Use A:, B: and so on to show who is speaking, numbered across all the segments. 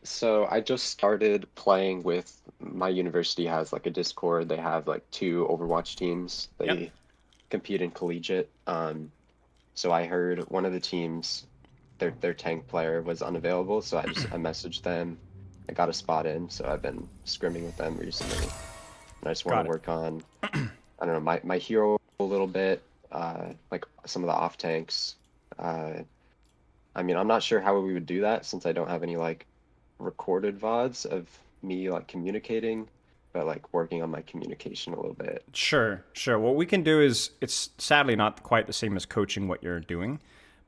A: So I just started playing with my university has like a Discord. They have like two Overwatch teams.
B: Yep.
A: They compete in collegiate. So I heard one of the teams, their tank player was unavailable, so I messaged them. I got a spot in, so I've been scrimming with them recently. And I just want to
B: Got it.
A: work on, I don't know, my hero a little bit, like some of the off tanks. Uh, I mean, I'm not sure how we would do that since I don't have any like recorded VODs of me like communicating, but like working on my communication a little bit.
B: Sure, sure. What we can do is, it's sadly not quite the same as coaching what you're doing,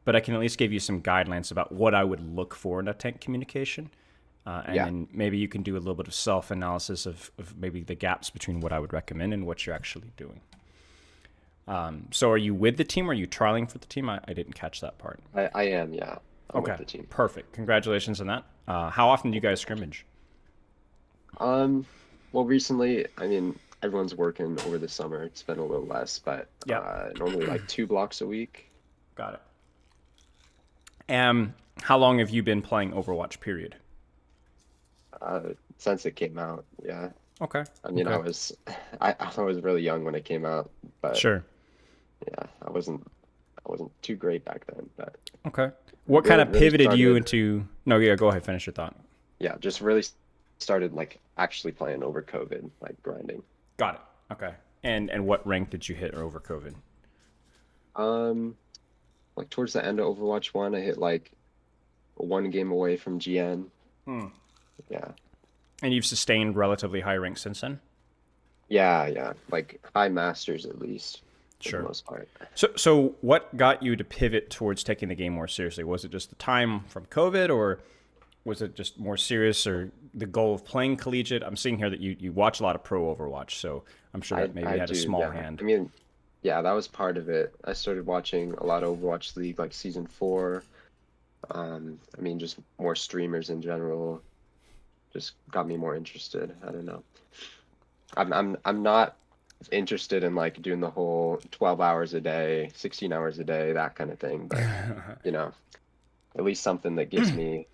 B: but I can at least give you some guidelines about what I would look for in a tank communication. And
A: Yeah.
B: then maybe you can do a little bit of self analysis of maybe the gaps between what I would recommend and what you're actually doing. So are you with the team? Or are you trialing for the team? I didn't catch that part.
A: I am, yeah. I'm with
B: Okay,
A: the team.
B: perfect. Congratulations on that. How often do you guys scrimmage?
A: Um, well, recently, I mean, everyone's working over the summer. It's been a little less, but
B: Yep,
A: normally like 2 blocks a week.
B: got it. How long have you been playing Overwatch, period?
A: Since it came out, yeah.
B: Okay,
A: I mean,
B: okay.
A: I was really young when it came out, but
B: Sure.
A: yeah, I wasn't too great back then, but
B: Okay. What kind
A: really
B: of
A: really
B: pivoted you
A: started,
B: into? No, yeah, go ahead, finish your thought.
A: yeah, just really started like actually playing over COVID, like grinding.
B: Got it. Okay. And what rank did you hit over COVID?
A: Um, like towards the end of Overwatch 1, I hit like one game away from GN. Yeah.
B: And you've sustained relatively high ranks since then?
A: Yeah, yeah. Like high masters at least for the
B: Sure.
A: most part.
B: So what got you to pivot towards taking the game more seriously? Was it just the time from COVID, or was it just more serious, or the goal of playing collegiate? I'm seeing here that you watch a lot of pro Overwatch, so I'm sure that maybe
A: I
B: had a
A: do,
B: small
A: yeah.
B: hand.
A: I mean, yeah, that was part of it. I started watching a lot of Overwatch League like season 4. I mean just more streamers in general just got me more interested. I don't know. I'm not interested in like doing the whole 12 hours a day, 16 hours a day, that kind of thing, but you know, at least something that gives me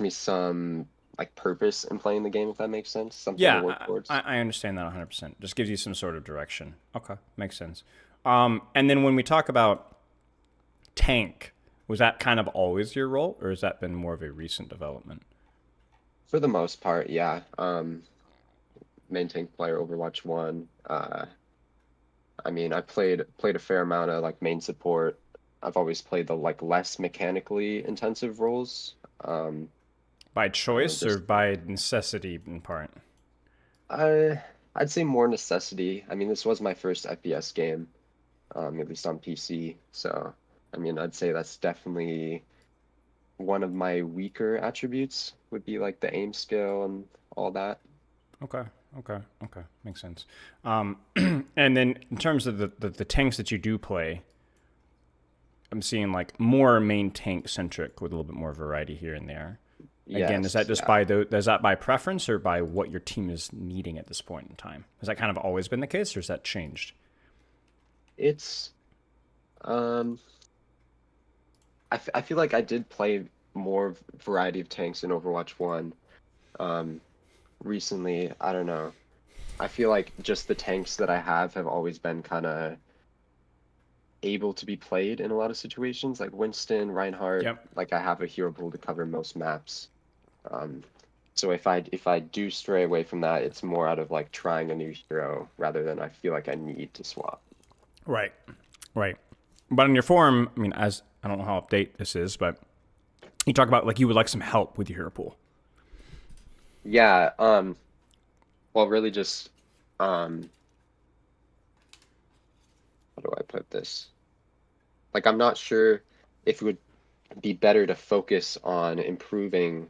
A: some like purpose in playing the game if that makes sense, something to
B: Yeah,
A: work towards.
B: I understand that 100%. Just gives you some sort of direction. Okay, makes sense. And then when we talk about tank, was that kind of always your role, or has that been more of a recent development?
A: For the most part, yeah. Main tank player Overwatch 1. I mean, I played a fair amount of like main support. I've always played the like less mechanically intensive roles. Um,
B: By
A: I don't know,
B: choice or
A: just
B: by necessity in part?
A: I'd say more necessity. I mean, this was my first FPS game, at least on PC. So, I mean, I'd say that's definitely one of my weaker attributes would be like the aim skill and all that.
B: Okay, okay, makes sense. And then in terms of the tanks that you do play, I'm seeing like more main tank centric with a little bit more variety here and there. Again, is that
A: Yes,
B: just
A: yeah.
B: by is that by preference or by what your team is needing at this point in time? Has that kind of always been the case, or has that changed?
A: It's um I feel like I did play more variety of tanks in Overwatch 1. Um recently, I don't know. I feel like just the tanks that I have always been kind of able to be played in a lot of situations, like Winston, Reinhardt,
B: Yep.
A: like I have a hero pool to cover most maps. Um, so if I do stray away from that, it's more out of like trying a new hero rather than I feel like I need to swap.
B: Right. Right. But on your forum, I mean, as I don't know how update this is, but you talk about like you would like some help with your hero pool.
A: Yeah, well really just um how do I put this? Like I'm not sure if it would be better to focus on improving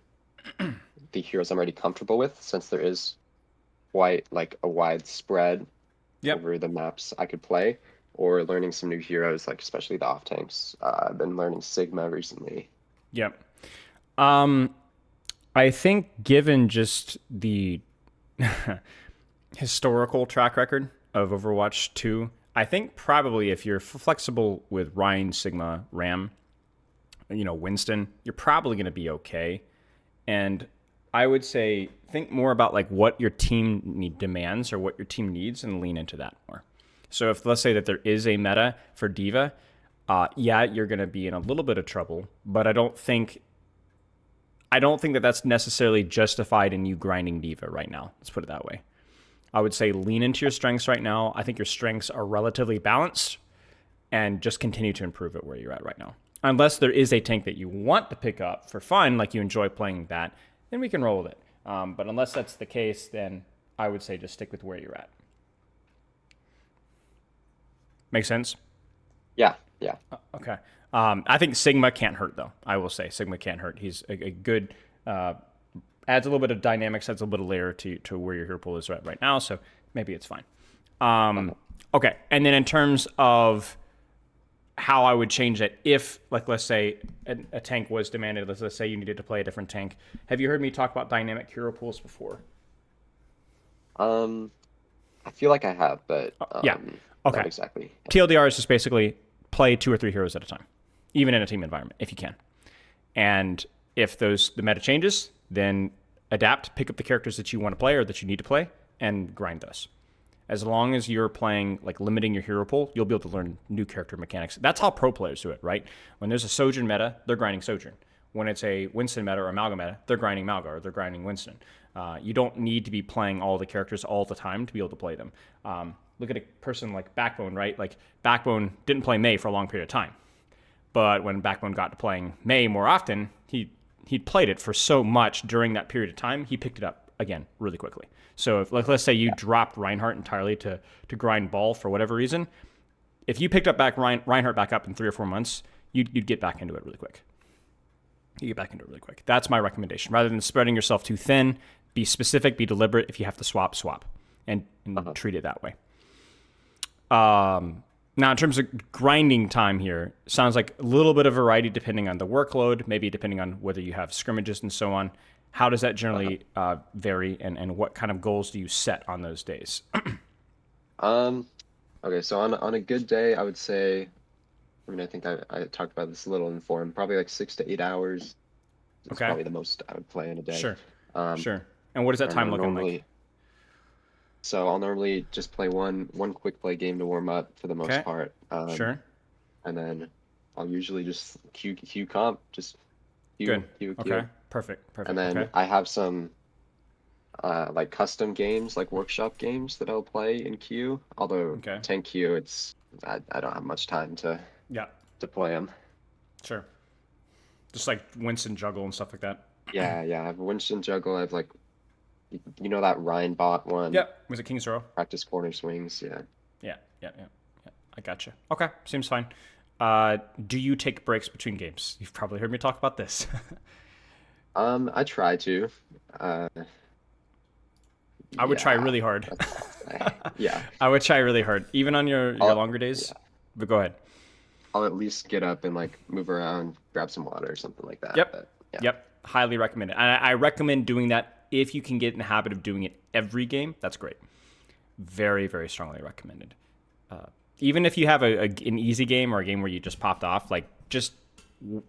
A: the heroes I'm already comfortable with since there is quite like a wide spread
B: Yep.
A: over the maps I could play, or learning some new heroes, like especially the off tanks. I've been learning Sigma recently.
B: Yep. Um, I think given just the historical track record of Overwatch 2, I think probably if you're flexible with Ryan, Sigma, Ram, Winston, you're probably going to be okay. And I would say think more about like what your team demands or what your team needs and lean into that more. So if let's say that there is a meta for Diva, yeah, you're going to be in a little bit of trouble, but I don't think that that's necessarily justified in you grinding Diva right now. Let's put it that way. I would say lean into your strengths right now. I think your strengths are relatively balanced and just continue to improve at where you're at right now. Unless there is a tank that you want to pick up for fun, like you enjoy playing that, then we can roll with it. But unless that's the case, then I would say just stick with where you're at. Make sense?
A: Yeah, yeah.
B: Okay. I think Sigma can't hurt, though. I will say Sigma can't hurt. He's a good, adds a little bit of dynamics, adds a little layer to where your hero pool is right now, so maybe it's fine. Okay. And then in terms of how I would change it if, like, let's say a tank was demanded, let's say you needed to play a different tank. Have you heard me talk about dynamic hero pools before?
A: Um, I feel like I have, but
B: Yeah.
A: not
B: Okay.
A: exactly.
B: TLDR is just basically play 2 or 3 heroes at a time, even in a team environment, if you can. And if the meta changes, then adapt, pick up the characters that you want to play or that you need to play, and grind those. As long as you're playing, like limiting your hero pool, you'll be able to learn new character mechanics. That's how pro players do it, right? When there's a Sojourn meta, they're grinding Sojourn. When it's a Winston meta or a Malga meta, they're grinding Malga or they're grinding Winston. You don't need to be playing all the characters all the time to be able to play them. Look at a person like Backbone, right? Like Backbone didn't play Mei for a long period of time, but when Backbone got to playing Mei more often, he played it for so much during that period of time, he picked it up again really quickly. So if, like, let's say you dropped Reinhardt entirely to grind ball for whatever reason, if you picked up Reinhardt back up in 3 or 4 months, you'd get back into it really quick. You get back into it really quick. That's my recommendation. Rather than spreading yourself too thin, be specific, be deliberate. If you have to swap, and treat it that way. Now, in terms of grinding time here, sounds like a little bit of variety depending on the workload, maybe depending on whether you have scrimmages and so on. How does that generally vary, and what kind of goals do you set on those days?
A: Um, okay, so on a good day, I would say, I mean, I think I talked about this a little in forum, probably like 6 to 8 hours is
B: Okay,
A: probably the most I would play in a day.
B: sure,
A: Um,
B: sure. And what is
A: I
B: that
A: don't know,
B: time looking like?
A: normally, so I'll normally just play one quick play game to warm up for the most
B: Okay,
A: part.
B: sure,
A: And then I'll usually just queue comp, just
B: good. Okay,
A: queue.
B: perfect,
A: And
B: perfect.
A: then
B: Okay,
A: I have some like custom games, like workshop games that I'll play in queue. Although
B: okay,
A: 10 queue, I don't have much time
B: yeah,
A: to play them.
B: sure. Just like Winston juggle and stuff like that.
A: Yeah, yeah. I have Winston Juggle. I have like you know that Ryan bot one,
B: Yep. Was it King's Row?
A: practice corner swings. Yeah.
B: Yeah. I gotcha. Okay, seems fine. Do you take breaks between games? You've probably heard me talk about this.
A: I try to. Uh,
B: I would try
A: yeah,
B: really hard.
A: that's all I'll say. Yeah.
B: I would try really hard, even on your
A: I'll
B: longer days.
A: yeah.
B: But go ahead.
A: I'll at least get up and like move around, grab some water or something like that.
B: Yep.
A: But yeah.
B: Yep. Highly recommend it. I recommend doing that if you can get in the habit of doing it every game. That's great. Very, very strongly recommended. Even if you have an easy game or a game where you just popped off, like just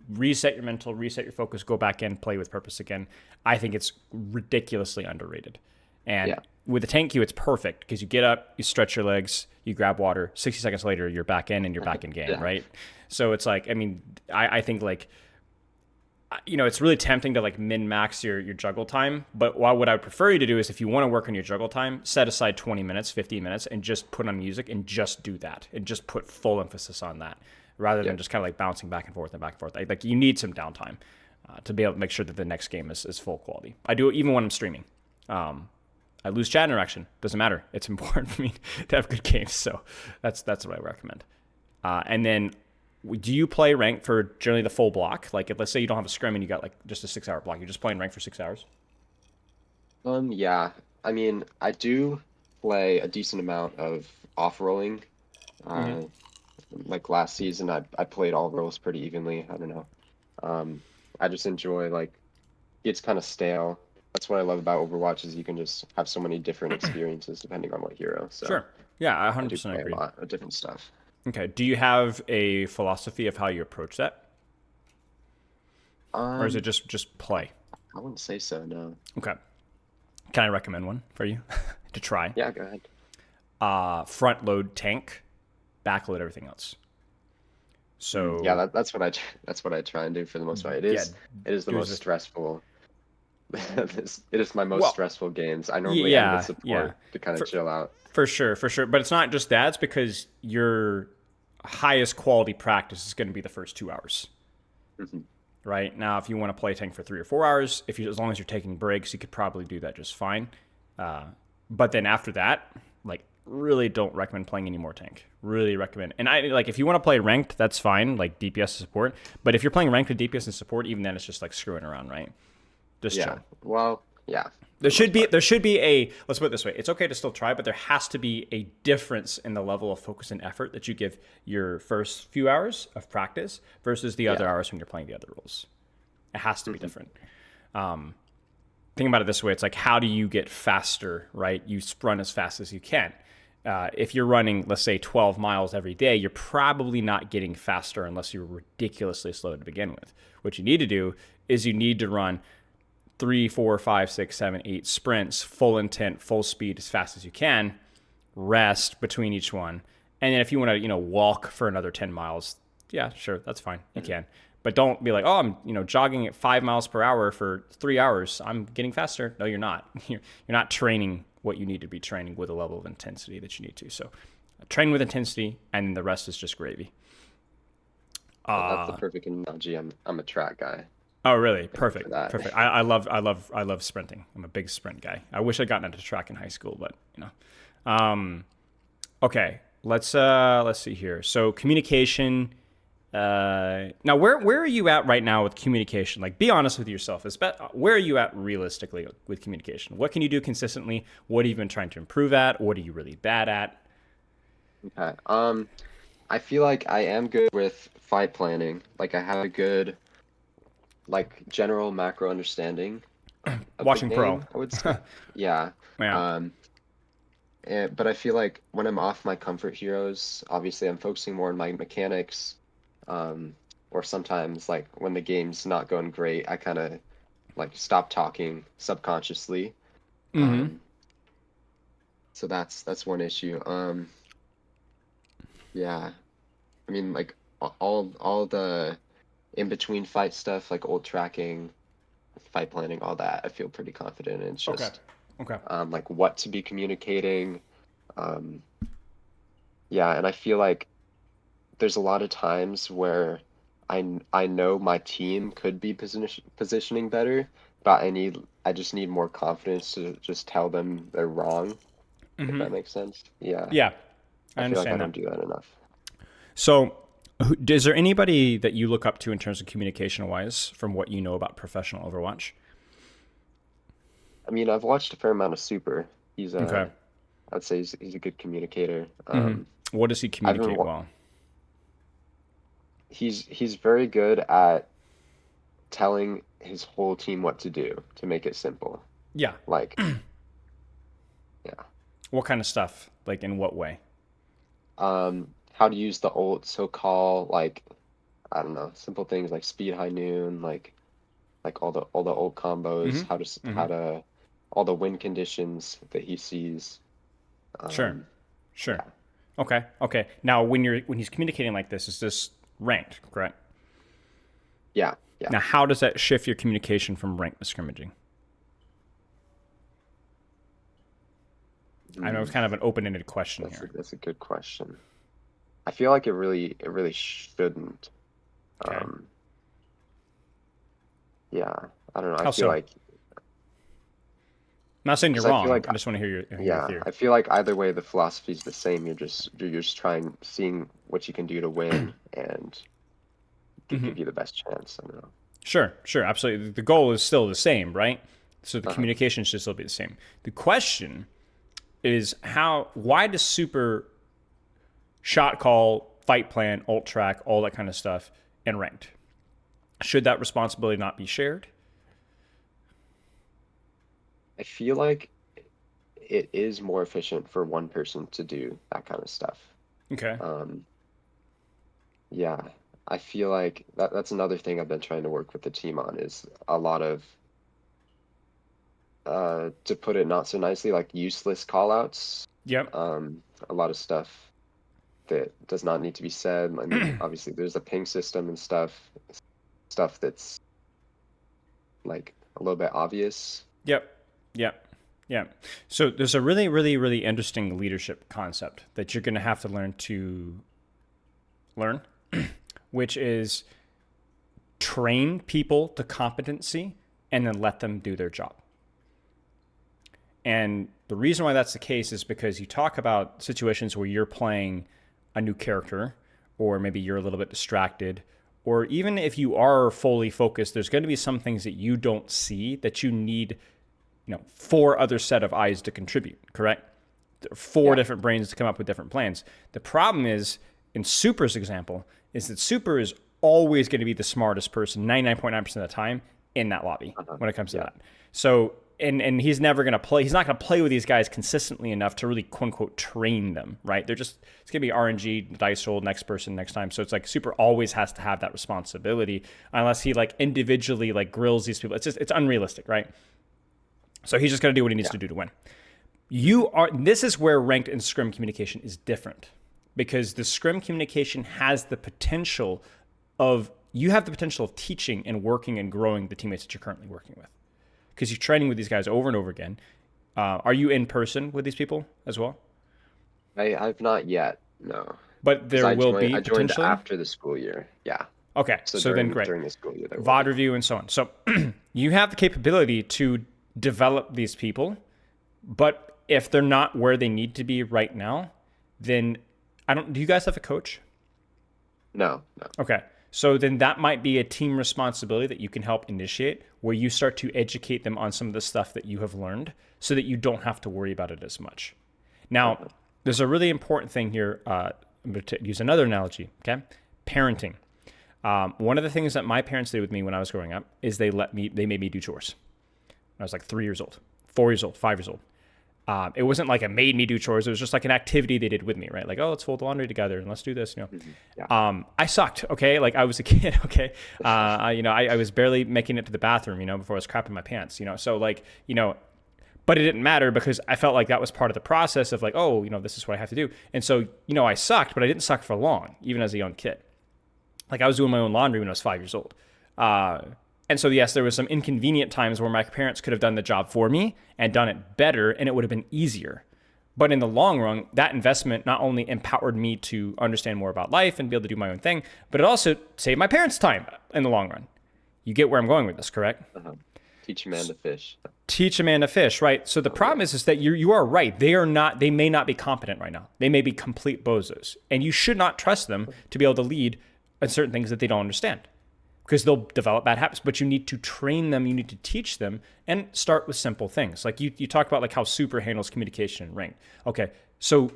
B: reset your mental, reset your focus, go back in, play with purpose again. I think it's ridiculously underrated. And
A: Yeah.
B: with the tank queue, it's perfect because you get up, you stretch your legs, you grab water. 60 seconds later, you're back in and you're back in game,
A: Yeah.
B: right? So it's like, I mean, I think like, it's really tempting to like min max your juggle time. But what I would prefer you to do is if you want to work on your juggle time, set aside 20 minutes, 15 minutes, and just put on music and just do that and just put full emphasis on that rather than
A: Yep.
B: just kind of like bouncing back and forth and back and forth. Like you need some downtime to be able to make sure that the next game is full quality. I do it even when I'm streaming. I lose chat interaction. Doesn't matter. It's important for me to have good games. So that's what I recommend. And then do you play rank for generally the full block? Like, if let's say you don't have a scrim and you got like just a 6 hour block, you're just playing rank for 6 hours.
A: Yeah. I mean, I do play a decent amount of off-rolling.
B: Mm-hmm.
A: Uh, like last season, I played all roles pretty evenly. I don't know. I just enjoy like it's kind of stale. That's what I love about Overwatch is you can just have so many different experiences depending on what hero. So
B: Sure. Yeah, I
A: I do
B: 100%
A: play a
B: agree.
A: lot of different stuff.
B: Okay. Do you have a philosophy of how you approach that, or is it
A: Um,
B: just play?
A: I wouldn't say so, no.
B: Okay. Can I recommend one for you to try?
A: Yeah, go ahead.
B: Front load tank, back load everything else.
A: Yeah,
B: So
A: that's what I try and do for the most part.
B: yeah,
A: It is the
B: do
A: most
B: this.
A: stressful. It is my most
B: Well,
A: stressful games. I normally end with
B: yeah, yeah,
A: support to kind of
B: for
A: chill out.
B: for sure, for sure. But it's not just that; it's because your highest quality practice is going to be the first 2 hours.
A: Mhm.
B: Right now, if you want to play tank for 3 or 4 hours, if you as long as you're taking breaks, you could probably do that just fine. Uh, but then after that, like really don't recommend playing any more tank. Really recommend. And I like if you want to play ranked, that's fine, like DPS support. But if you're playing ranked with DPS and support, even then it's just like screwing around, right? Just
A: Yeah.
B: chill.
A: Well, yeah, for
B: There
A: the most
B: should be
A: part.
B: there should be a let's put it this way. It's okay to still try, but there has to be a difference in the level of focus and effort that you give your first few hours of practice versus the other
A: Yeah.
B: hours when you're playing the other roles. It has to be
A: Hmm.
B: different. Think about it this way: it's like how do you get faster, right? You run as fast as you can. If you're running, let's say, 12 miles every day, you're probably not getting faster unless you're ridiculously slow to begin with. What you need to do is you need to run three, four, five, six, seven, eight sprints, full intent, full speed, as fast as you can. Rest between each one, and then if you want to, walk for another 10 miles, yeah, sure, that's fine, you
A: Hmm.
B: can. But don't be like, oh, I'm, jogging at 5 miles per hour for 3 hours. I'm getting faster. No, you're not. You're not training what you need to be training with a level of intensity that you need to. So, train with intensity, and the rest is just gravy.
A: That's the perfect analogy. I'm a track guy.
B: Oh, really?
A: Thank you for
B: Perfect.
A: that.
B: Perfect. I love sprinting. I'm a big sprint guy. I wish I'd gotten into track in high school, but okay. Let's see here. So communication. Now, where are you at right now with communication? Like, be honest with yourself. Where are you at realistically with communication? What can you do consistently? What have you been trying to improve at? What are you really bad at?
A: Okay. I feel like I am good with fight planning. Like I have a good like general macro understanding of the
B: Watching pro.
A: game, I would say. Yeah.
B: Yeah.
A: Um, but I feel like when I'm off my comfort heroes, obviously I'm focusing more on my mechanics. Um, or sometimes like when the game's not going great, I kind of like stop talking subconsciously.
B: Mm-hmm.
A: Um, so that's one issue. Yeah. I mean like all the in between fight stuff like old tracking, fight planning, all that, I feel pretty confident in. It's
B: Okay.
A: just
B: Okay.
A: like what to be communicating. Um, yeah, and I feel like there's a lot of times where I know my team could be positioning better, but I just need more confidence to just tell them they're wrong, if that makes sense. Yeah,
B: Yeah,
A: I
B: I
A: feel like I
B: understand
A: don't
B: that.
A: do that enough.
B: So, is there anybody that you look up to in terms of communication wise from what you know about professional Overwatch?
A: I mean, I've watched a fair amount of Super. He's
B: Okay.
A: I'd say he's a good communicator.
B: What does he
A: I've been
B: communicate well?
A: he's very good at telling his whole team what to do to make it simple.
B: Yeah.
A: Like, yeah.
B: What kind of stuff? Like in what way?
A: How to use the ult, so call like I don't know, simple things like speed high noon, like all the ult combos, how to all the win conditions that he sees.
B: Sure.
A: Um,
B: Sure.
A: yeah,
B: Okay. Okay. Now, when he's communicating like this, is this ranked, correct?
A: yeah, yeah.
B: Now, how does that shift your communication from ranked to scrimmaging? I know
A: Mm,
B: it's kind of an open-ended question here.
A: that's a good question. I feel like it really shouldn't.
B: Okay.
A: Um, yeah, I don't know. I
B: How
A: feel
B: so? I'm
A: like
B: not saying you're
A: because I feel
B: wrong.
A: like
B: I just want to hear your
A: yeah,
B: theory.
A: I feel like either way the philosophy's the same. You're just trying seeing what you can do to win and give you the best chance. I don't know.
B: Sure, sure, absolutely. The goal is still the same, right? So the
A: Uh-huh.
B: communication should still be the same. The question is why does super shot call, fight plan, ult track, all that kind of stuff, and ranked? Should that responsibility not be shared?
A: I feel like it is more efficient for one person to do that kind of stuff.
B: Okay.
A: Um, yeah, I feel like that's another thing I've been trying to work with the team on is a lot of to put it not so nicely, like useless call outs.
B: Yep.
A: A lot of stuff that does not need to be said. I mean, obviously there's a ping system and stuff that's like a little bit obvious.
B: Yep. Yep. Yeah. So there's a really, really, really interesting leadership concept that you're going to have to learn, which is train people to competency and then let them do their job. And the reason why that's the case is because you talk about situations where you're playing a new character, or maybe you're a little bit distracted, or even if you are fully focused, there's going to be some things that you don't see that you need, four other set of eyes to contribute, correct? Four
A: Yeah.
B: different brains to come up with different plans. The problem is, in Super's example, is that Super is always going to be the smartest person 99.9% of the time in that lobby when it comes to
A: Yeah.
B: that. So, and he's never going to play. He's not going to play with these guys consistently enough to really quote unquote train them, right? It's going to be RNG, dice roll, next person, next time. So it's like Super always has to have that responsibility unless he like individually like grills these people. It's unrealistic, right? So he's just going to do what he needs to do to win. This is where ranked and scrim communication is different, because the scrim communication has the potential of, you have the potential of teaching and working and growing the teammates that you're currently working with, because you're training with these guys over and over again. Are you in person with these people as well?
A: I've not yet, no.
B: But
A: Because
B: there will
A: I
B: be
A: joined
B: potentially.
A: after the school year. Yeah.
B: Okay,
A: So
B: so then great.
A: during the school year there will
B: VOD
A: be.
B: review and so on. So you have the capability to develop these people, but if they're not where they need to be right now, then do you guys have a coach?
A: No, no.
B: Okay. So then that might be a team responsibility that you can help initiate, where you start to educate them on some of the stuff that you have learned so that you don't have to worry about it as much. Now, there's a really important thing here. I'm going to use another analogy, okay? Parenting. One of the things that my parents did with me when I was growing up is they made me do chores. I was like 3 years old, 4 years old, 5 years old. It wasn't like it made me do chores. It was just like an activity they did with me, right? Like, oh, let's fold laundry together and let's do this,
A: Yeah.
B: I sucked, okay? Like I was a kid, okay? I was barely making it to the bathroom, before I was crapping my pants, So like, but it didn't matter because I felt like that was part of the process of like, oh, this is what I have to do. And so, I sucked, but I didn't suck for long, even as a young kid. Like I was doing my own laundry when I was 5 years old. And so, yes, there was some inconvenient times where my parents could have done the job for me and done it better, and it would have been easier. But in the long run, that investment not only empowered me to understand more about life and be able to do my own thing, but it also saved my parents time in the long run. You get where I'm going with this, correct?
A: Uh-huh. Teach a man to fish.
B: Teach a man to fish, right? So the problem is that you are right. They may not be competent right now. They may be complete bozos. And you should not trust them to be able to lead in certain things that they don't understand, because they'll develop bad habits. But you need to train them, you need to teach them, and start with simple things. Like you talk about like how Super handles communication in ranked. Okay, so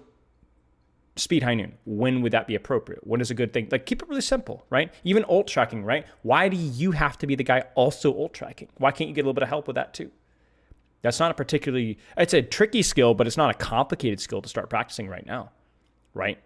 B: speed high noon, when would that be appropriate? When is a good thing? Like keep it really simple, right? Even ult tracking, right? Why do you have to be the guy also ult tracking? Why can't you get a little bit of help with that too? That's not it's a tricky skill, but it's not a complicated skill to start practicing right now, right?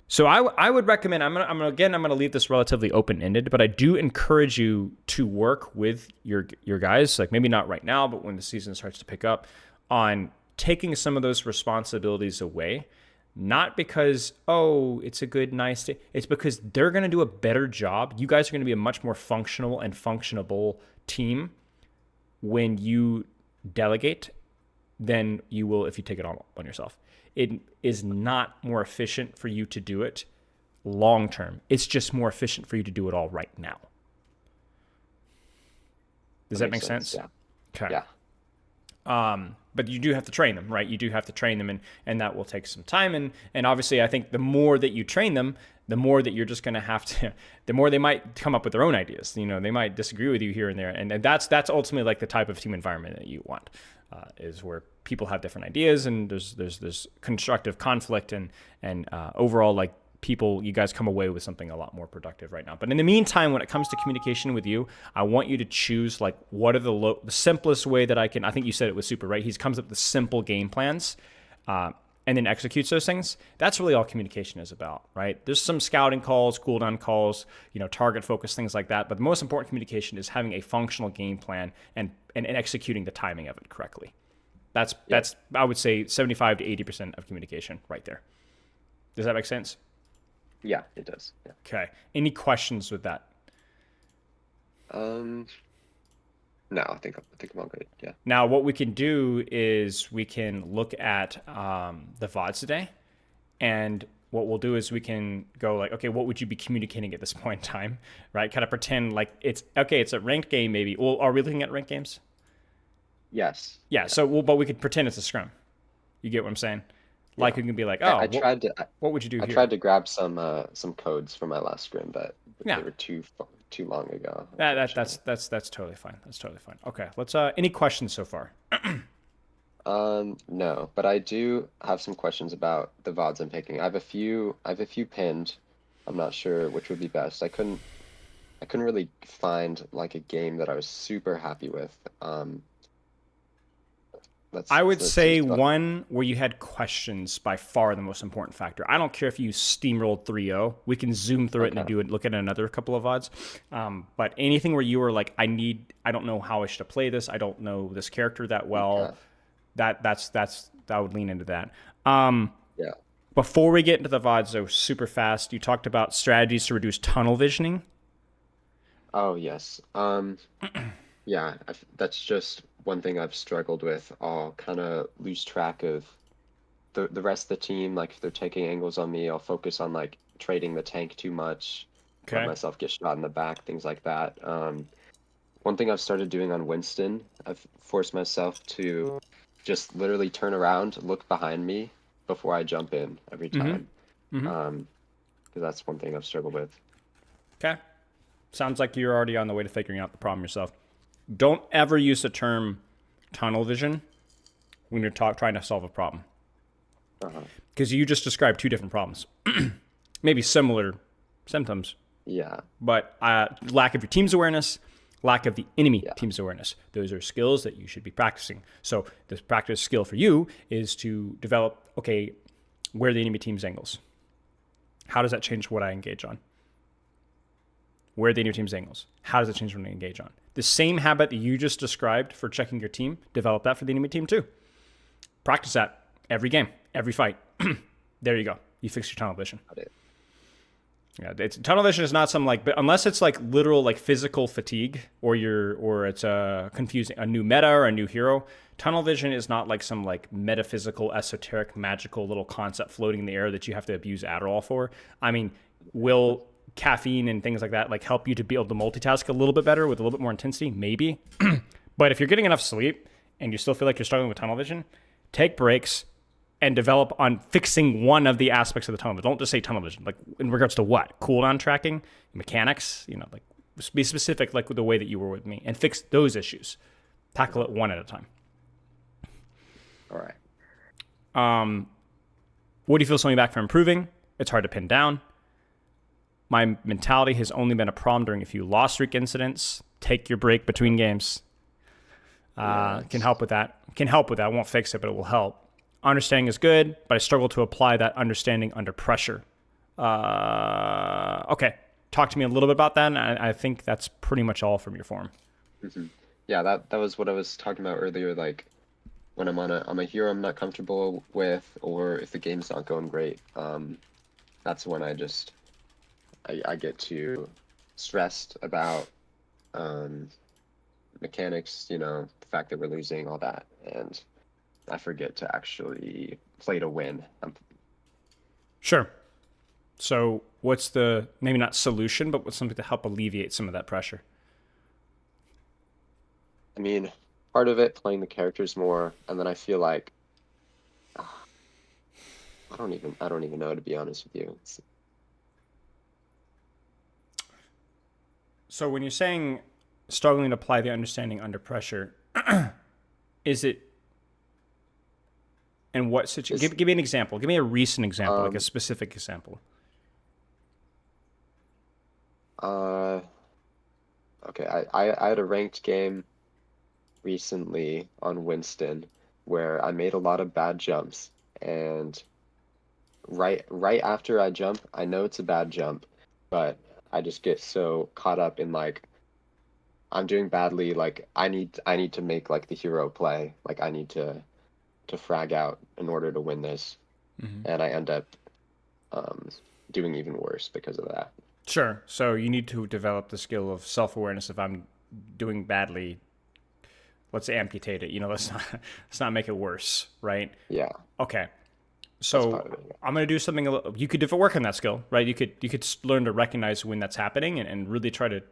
B: So I would recommend, I'm gonna leave this relatively open-ended, but I do encourage you to work with your guys, like maybe not right now, but when the season starts to pick up, on taking some of those responsibilities away. Not because, oh, it's a good, nice day. It's because they're going to do a better job. You guys are going to be a much more functional and functionable team when you delegate than you will if you take it on yourself. It is not more efficient for you to do it long term. It's just more efficient for you to do it all right now. Does that make sense?
A: Yeah.
B: Okay.
A: Yeah.
B: But you do have to train them, right? You do have to train them, and that will take some time. And obviously, I think the more that you train them, the more that you're just going to have to, the more they might come up with their own ideas. They might disagree with you here and there. And that's ultimately like the type of team environment that you want, is where people have different ideas and there's constructive conflict and overall, like, you guys come away with something a lot more productive right now. But in the meantime, when it comes to communication with you, I want you to choose like what are the simplest way that I think you said it was Super, right? He comes up with simple game plans. and then executes those things. That's really all communication is about, right? There's some scouting calls, cooldown calls, target focus, things like that. But the most important communication is having a functional game plan and executing the timing of it correctly. That's
A: Yep.
B: that's I would say 75 to 80% of communication right there. Does that make sense?
A: Yeah, it does. Yeah.
B: Okay. Any questions with that?
A: Um, no, I think I'm all good. Yeah.
B: Now, what we can do is we can look at the VODs today, and what we'll do is we can go like, okay, what would you be communicating at this point in time, right? Kind of pretend like it's okay. It's a ranked game, maybe. Well, are we looking at ranked games?
A: Yes.
B: Yeah.
A: Yeah.
B: But we could pretend it's a scrum. You get what I'm saying? Like
A: Yeah.
B: we can be like,
A: I,
B: oh,
A: I tried to I,
B: what would you do
A: I
B: here?
A: tried to grab some codes for my last scrim, but
B: Yeah.
A: they were too long ago,
B: That's
A: unfortunately.
B: that's totally fine. That's totally fine. Okay. Let's. Any questions so far?
A: No, but I do have some questions about the VODs I'm picking. I have a few pinned. I'm not sure which would be best. I couldn't really find like a game that I was super happy with.
B: I would
A: Let's see.
B: say
A: So,
B: one where you had questions by far the most important factor. I don't care if you steamrolled 3-0. We can zoom through it
A: okay,
B: and do it. Look at another couple of odds. But anything where you were like, I don't know how I should play this. I don't know this character that well.
A: okay,
B: That's I would lean into that. Um,
A: yeah.
B: Before we get into the VODs, though, super fast, you talked about strategies to reduce tunnel visioning.
A: Oh yes. Yeah. That's just one thing I've struggled with. I'll kind of lose track of the rest of the team. Like if they're taking angles on me, I'll focus on like trading the tank too much, let
B: Okay.
A: myself get shot in the back, things like that. One thing I've started doing on Winston, I've forced myself to just literally turn around, look behind me before I jump in every
B: Mm-hmm.
A: time.
B: Mm-hmm.
A: Um, because that's one thing I've struggled with.
B: Okay. Sounds like you're already on the way to figuring out the problem yourself. Don't ever use the term tunnel vision when you're trying to solve a problem,
A: Uh-huh.
B: because you just described two different problems, maybe similar symptoms,
A: Yeah,
B: but lack of your team's awareness, lack of the enemy
A: yeah,
B: team's awareness. Those are skills that you should be practicing. So the practice skill for you is to develop, okay, where are the enemy team's angles? How does that change what I engage on? Where are the enemy team's angles? How does it change when I engage on? The same habit that you just described for checking your team, develop that for the enemy team too. Practice that every game, every fight. There you go. You fix your tunnel vision.
A: got it.
B: Yeah, tunnel vision is not some like, but unless it's like literal like physical fatigue, or it's a confusing a new meta or a new hero. Tunnel vision is not like some like metaphysical, esoteric, magical little concept floating in the air that you have to abuse Adderall for. I mean, will caffeine and things like that like help you to be able to multitask a little bit better with a little bit more intensity? Maybe. But if you're getting enough sleep and you still feel like you're struggling with tunnel vision, take breaks and develop on fixing one of the aspects of the tunnel vision. Don't just say tunnel vision. Like in regards to what? Cooldown tracking, mechanics, like be specific like with the way that you were with me and fix those issues. Tackle it one at a time.
A: All right.
B: What do you feel something back for improving? It's hard to pin down. My mentality has only been a problem during a few loss streak incidents. Take your break between games.
A: Yeah,
B: Can help with that. Can help with that. I won't fix it, but it will help. Understanding is good, but I struggle to apply that understanding under pressure. Okay. Talk to me a little bit about that, and I think that's pretty much all from your form.
A: yeah. That was what I was talking about earlier. Like when I'm a hero I'm not comfortable with, or if the game's not going great, that's when I get too stressed about um mechanics, the fact that we're losing, all that, and I forget to actually play to win.
B: Sure. So, what's the maybe not solution, but what's something to help alleviate some of that pressure?
A: I mean, part of it playing the characters more, and then I feel like ah, I don't even know, to be honest with you.
B: So, when you're saying struggling to apply the understanding under pressure, is it and what situation?
A: It's
B: Give me an example. Give me a recent example, like a
A: um
B: specific example.
A: uh okay, I had a ranked game recently on Winston where I made a lot of bad jumps. and right after I jump, I know it's a bad jump, but I just get so caught up in like I'm doing badly, like I need to make like the hero play. Like I need to frag out in order to win this,
B: Hmm.
A: and I end up um doing even worse because of that.
B: Sure. So you need to develop the skill of self awareness. If I'm doing badly, let's amputate it. Let's not make it worse, right?
A: Yeah,
B: Okay.
A: that's part
B: So
A: of it.
B: I'm going to do something. You could work on that skill, right? You could learn to recognize when that's happening and really try to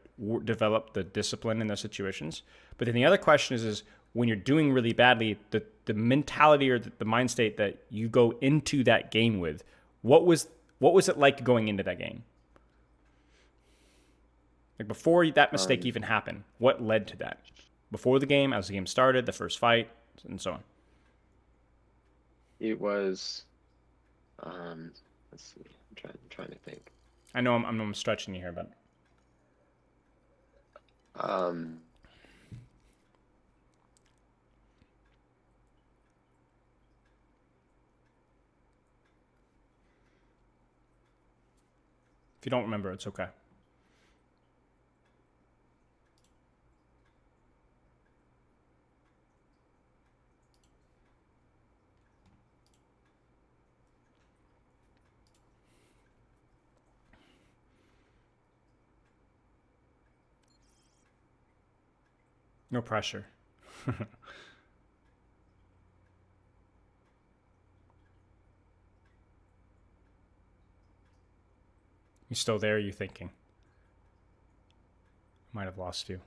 B: develop the discipline in those situations. But then the other question is when you're doing really badly, the mentality or the mind state that you go into that game with, what was what was it like going into that game? Like before that mistake
A: Um,
B: even happened, what led to that? Before the game, as the game started, the first fight, and so on.
A: it was let's see, I'm trying to think.
B: I know I'm stretching you here, but
A: Um,
B: if you don't remember, it's okay. No pressure. You still there? You thinking? Might have lost you.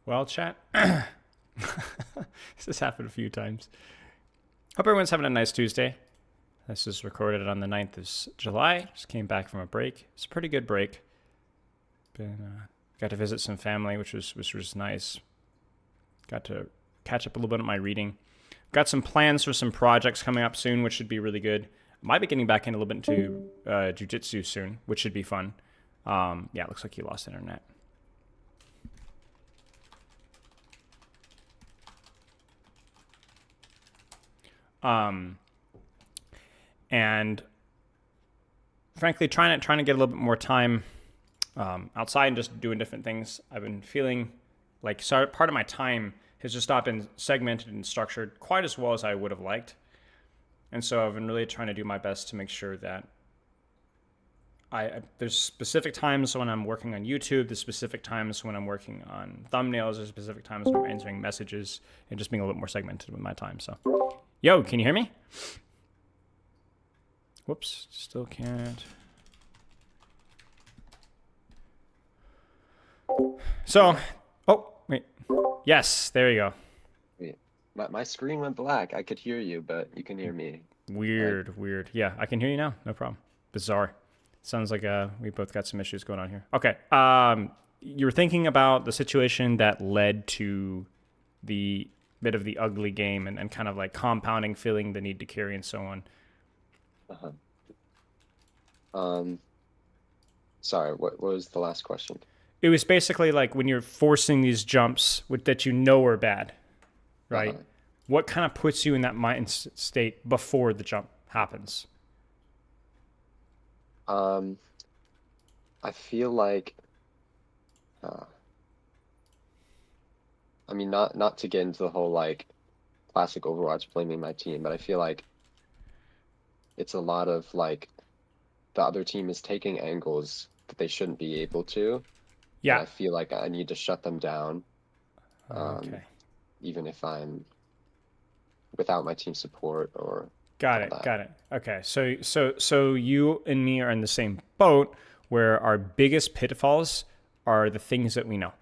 B: Well, chat. This has happened a few times. Hope everyone's having a nice Tuesday. This is recorded on the 9th of July. Just came back from a break. It's a pretty good break. Got to visit some family, which was nice. Got to catch up a little bit on my reading. Got some plans for some projects coming up soon, which should be really good. Might be getting back in a little bit into jujitsu soon, which should be fun. Yeah, looks like you lost internet. Um, and frankly, trying to get a little bit more time outside and just doing different things. I've been feeling like part of my time has just not been segmented and structured quite as well as I would have liked. And so I've been really trying to do my best to make sure that there's specific times when I'm working on YouTube, there's specific times when I'm working on thumbnails, there's specific times when I'm answering messages, and just being a little bit more segmented with my time. So, yo, can you hear me? Whoops, still can't. So, oh, wait. Yes, there you go.
A: wait, my screen went black. I could hear you, but you can hear me. Right?
B: Weird. Yeah, I can hear you now. No problem. Bizarre. Sounds like we both got some issues going on here. Okay. You were thinking about the situation that led to the bit of the ugly game and kind of like compounding, feeling the need to carry and so on.
A: Uh-huh. Um, Sorry, what was the last question?
B: It was basically like when you're forcing these jumps that you know are bad, right?
A: Uh-huh.
B: What kind of puts you in that mind state before the jump happens?
A: Um, I feel like uh, I mean not to get into the whole like classic Overwatch blaming my team, but I feel like it's a lot of like the other team is taking angles that they shouldn't be able to, and
B: Yeah.
A: I feel like I need to shut them down, um,
B: Okay.
A: even if I'm without my team support or
B: Got
A: all
B: it.
A: that.
B: Got it. Okay. So you and me are in the same boat where our biggest pitfalls are the things that we know.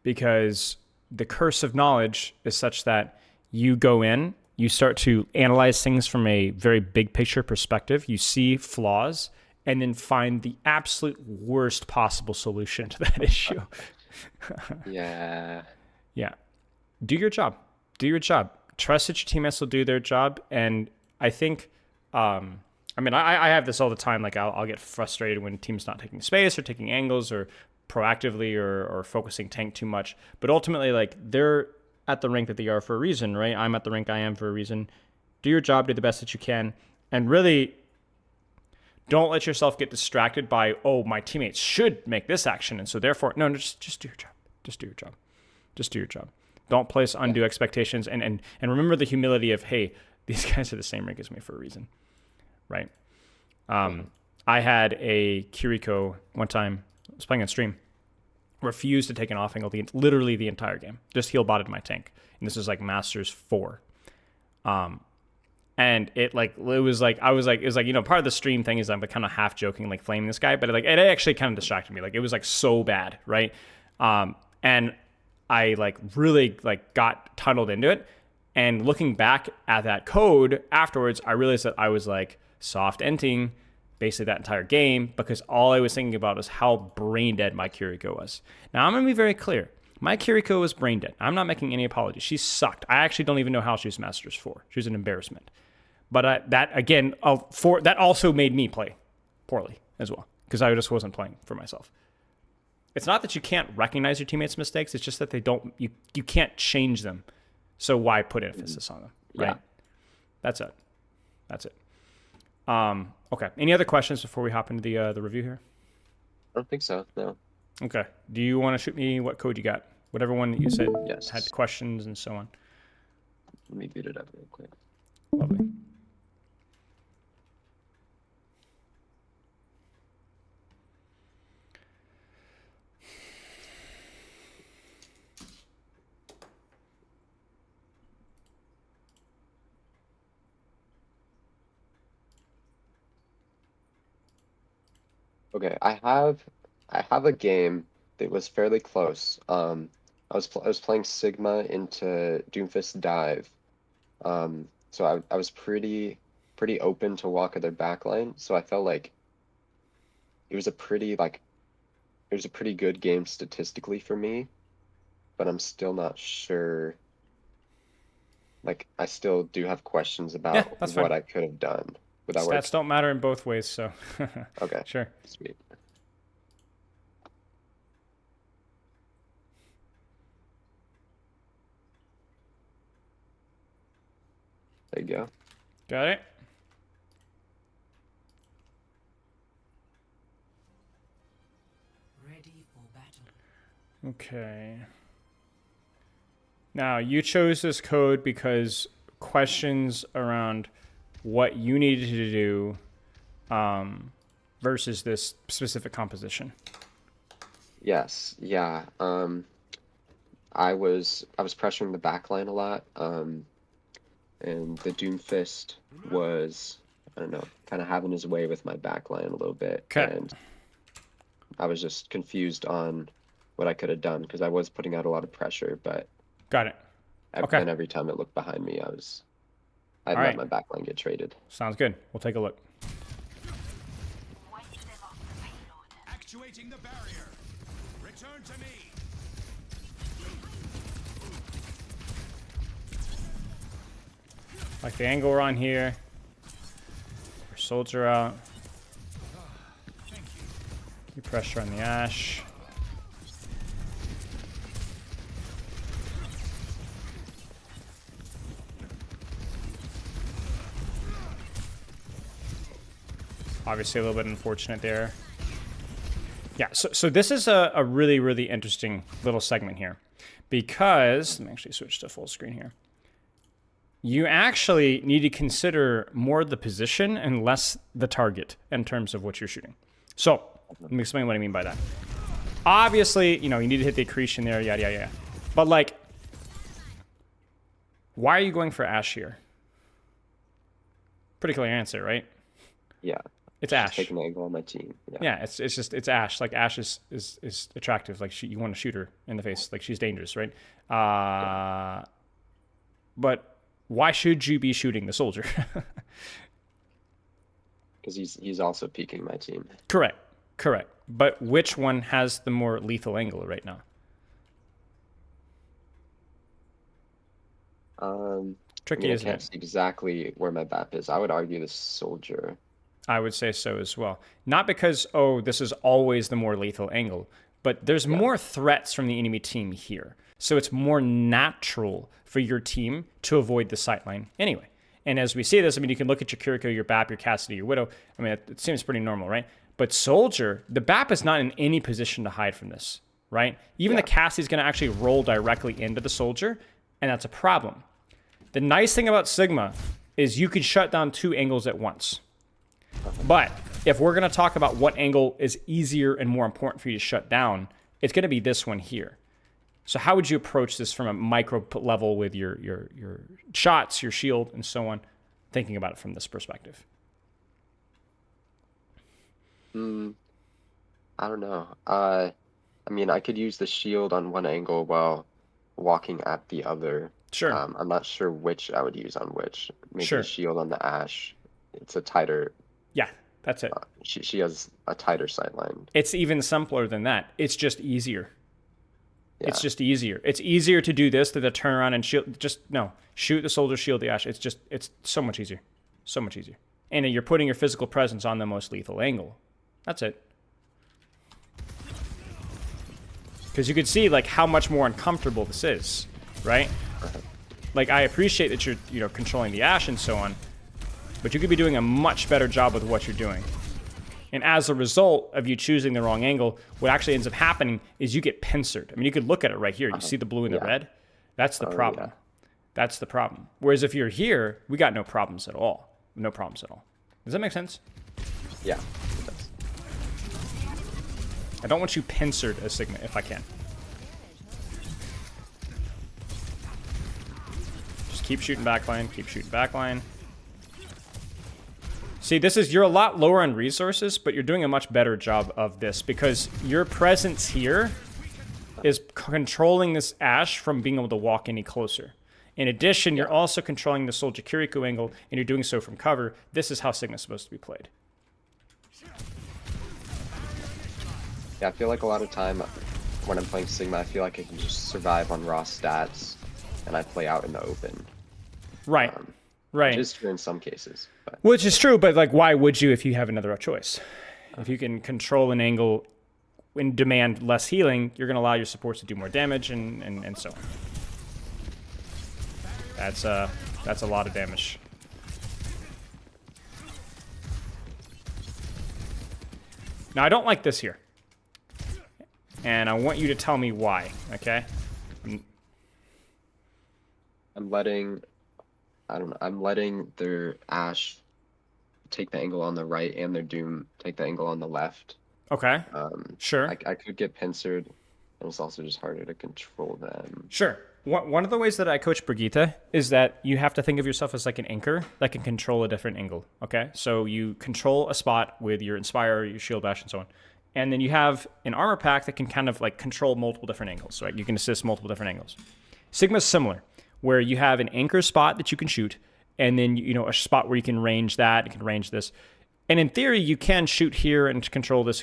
B: Because the curse of knowledge is such that you go in, you start to analyze things from a very big picture perspective, you see flaws, and then find the absolute worst possible solution to that issue.
A: Yeah.
B: Yeah. Do your job. Do your job. Trust that your teammates will do their job. And I think I mean, I have this all the time. Like I'll get frustrated when teams not taking space or taking angles or proactively or focusing tank too much. But ultimately, like they're at the rank that they are for a reason, right? I'm at the rank I am for a reason. Do your job, do the best that you can, and really don't let yourself get distracted by, oh, my teammates should make this action, and so therefore, no, just do your job. Just do your job. Just do your job. Don't place
A: Yeah.
B: undue expectations, and remember the humility of, hey, these guys are the same rank as me for a reason, right?
A: Uh-huh.
B: I had a Kiriko one time. I was playing on stream. Refused to take an off angle literally the entire game. Just heal botted my tank, and this is like Masters 4. And it was like it was like, part of the stream thing is I'm kind of half joking, like flaming this guy, but it actually kind of distracted me. Like it was like so bad, right? And I like really like got tunneled into it. And looking back at that code afterwards, I realized that I was like soft ending basically that entire game because all I was thinking about was how brain dead my Kiriko was. Now I'm gonna be very clear. My Kiriko was brain dead. I'm not making any apologies. She sucked. I actually don't even know how she was Masters 4. She was an embarrassment. But that again, that also made me play poorly as well because I just wasn't playing for myself. It's not that you can't recognize your teammates' mistakes; it's just that you can't change them. So why put emphasis on them,
A: Yeah.
B: right? That's it. That's it. Okay. Any other questions before we hop into the review here?
A: I don't think so. No.
B: Okay. Do you want to shoot me what code you got? Whatever one that you said had
A: Yes.
B: questions and so on.
A: Let me boot it up real quick.
B: Lovely.
A: Okay, I have a game that was fairly close. I was playing Sigma into Doomfist Dive. So I was pretty open to walk of their backline. So I felt like it was a pretty like it was a pretty good game statistically for me, but I'm still not sure. Like I still do have questions
B: Yeah,
A: about
B: that's fine.
A: what I could have done. Would that
B: Stats
A: work?
B: don't matter in both ways, so
A: Okay,
B: sure.
A: sweet. There you go.
B: Got it.
C: Ready for battle.
B: Okay. Now, you chose this code because questions around what you needed to do versus this specific composition.
A: Yes, yeah. I was pressuring the backline a lot. And the Doomfist was, I don't know, kind of having his way with my backline a little bit,
B: Okay.
A: and I was just confused on what I could have done because I was putting out a lot of pressure, but
B: Got it. Okay.
A: then every time it looked behind me, I'd
B: All
A: let
B: right.
A: my backline get traded.
B: Sounds good. We'll take a look.
D: Actuating the barrier. Return to me.
B: Like the angle we're on here. Our soldier out. Keep pressure on the Ash. Obviously a little bit unfortunate there. Yeah, so this is a really, really interesting little segment here. Because, let me actually switch to full screen here. You actually need to consider more the position and less the target in terms of what you're shooting. So, let me explain what I mean by that. Obviously, you need to hit the accretion there, yada, yada, yada. But, like, why are you going for Ash here? Pretty clear answer, right?
A: Yeah,
B: It's
A: just
B: Ash.
A: taking an angle on my team. Yeah,
B: Yeah, it's Ash. Like Ash is attractive. Like you want to shoot her in the face. Like she's dangerous, right? But why should you be shooting the soldier?
A: because he's also peeking my team.
B: Correct. But which one has the more lethal angle right now?
A: I
B: Tricky,
A: mean, I
B: isn't
A: can't
B: it?
A: see exactly where my BAP is. I would argue the soldier.
B: I would say so as well. Not because, oh, this is always the more lethal angle, but there's more threats from the enemy team here. So it's more natural for your team to avoid the sightline anyway. And as we see this, I mean, you can look at your Kiriko, your BAP, your Cassidy, your Widow. I mean, it seems pretty normal, right? But Soldier, the BAP is not in any position to hide from this, right? Even the Cassidy's going to actually roll directly into the Soldier, and that's a problem. The nice thing about Sigma is you could shut down 2 angles at once. But if we're going to talk about what angle is easier and more important for you to shut down, it's going to be this one here. So how would you approach this from a micro level with your shots, your shield, and so on, thinking about it from this perspective?
A: I don't know. I mean, I could use the shield on one angle while walking at the other.
B: Sure.
A: I'm not sure which I would use on which. Maybe
B: Sure.
A: the shield on the Ashe. It's a tighter.
B: Yeah, that's it.
A: She has a tighter sightline.
B: It's even simpler than that. It's just easier.
A: Yeah.
B: It's just easier. It's easier to do this than to turn around and shield. Just, no. Shoot the Soldier, shield the Ashe. It's so much easier. So much easier. And you're putting your physical presence on the most lethal angle. That's it. Because you could see, like, how much more uncomfortable this is, right? Like, I appreciate that you're, controlling the Ashe and so on, but you could be doing a much better job with what you're doing. And as a result of you choosing the wrong angle, what actually ends up happening is you get pincered. I mean, you could look at it right here. You see the blue and the red? That's the problem.
A: Yeah.
B: That's the problem. Whereas if you're here, we got no problems at all. No problems at all. Does that make sense?
A: Yeah. It does.
B: I don't want you pincered as Sigma, if I can. Just keep shooting backline, keep shooting backline. See, you're a lot lower on resources, but you're doing a much better job of this because your presence here is controlling this Ashe from being able to walk any closer. In addition, you're also controlling the Soldier Kiriko angle, and you're doing so from cover. This is how Sigma's supposed to be played.
A: Yeah, I feel like a lot of time when I'm playing Sigma, I feel like I can just survive on raw stats, and I play out in the open.
B: Right. Right.
A: Just true in some cases. But.
B: Which is true, but like, why would you if you have another choice? If you can control an angle and demand less healing, you're going to allow your supports to do more damage and so on. That's a lot of damage. Now, I don't like this here. And I want you to tell me why, okay?
A: I'm letting their Ashe take the angle on the right and their Doom take the angle on the left.
B: Okay. Sure.
A: I could get pincered, and it's also just harder to control them.
B: Sure. One of the ways that I coach Brigitte is that you have to think of yourself as like an anchor that can control a different angle, okay? So you control a spot with your Inspire, your Shield Bash, and so on. And then you have an armor pack that can kind of like control multiple different angles, right? You can assist multiple different angles. Sigma's similar, where you have an anchor spot that you can shoot, and then, a spot where you can range that, you can range this. And in theory, you can shoot here and control this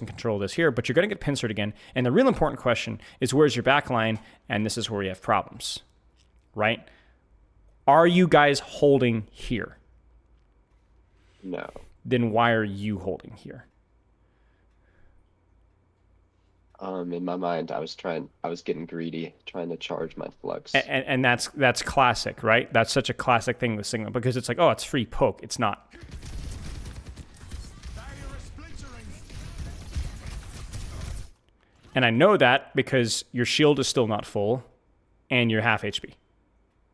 B: here, but you're going to get pincered again. And the real important question is, where's your backline? And this is where we have problems, right? Are you guys holding here?
A: No.
B: Then why are you holding here?
A: In my mind, I was getting greedy, trying to charge my flux.
B: And that's classic, right? That's such a classic thing with Sigma, because it's like, oh, it's free poke. It's not. And I know that because your shield is still not full and you're half HP.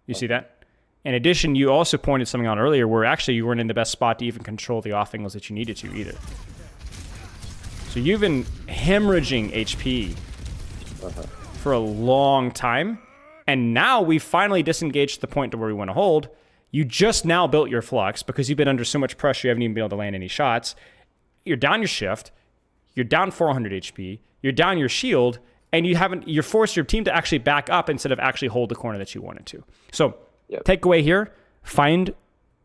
B: You see that? In addition, you also pointed something out earlier where actually you weren't in the best spot to even control the off angles that you needed to either. So you've been hemorrhaging HP for a long time, and now we finally disengaged to the point to where we want to hold. You just now built your flux because you've been under so much pressure you haven't even been able to land any shots. You're down your shift. You're down 400 HP. You're down your shield, and you're forced your team to actually back up instead of actually hold the corner that you wanted to. So takeaway here, find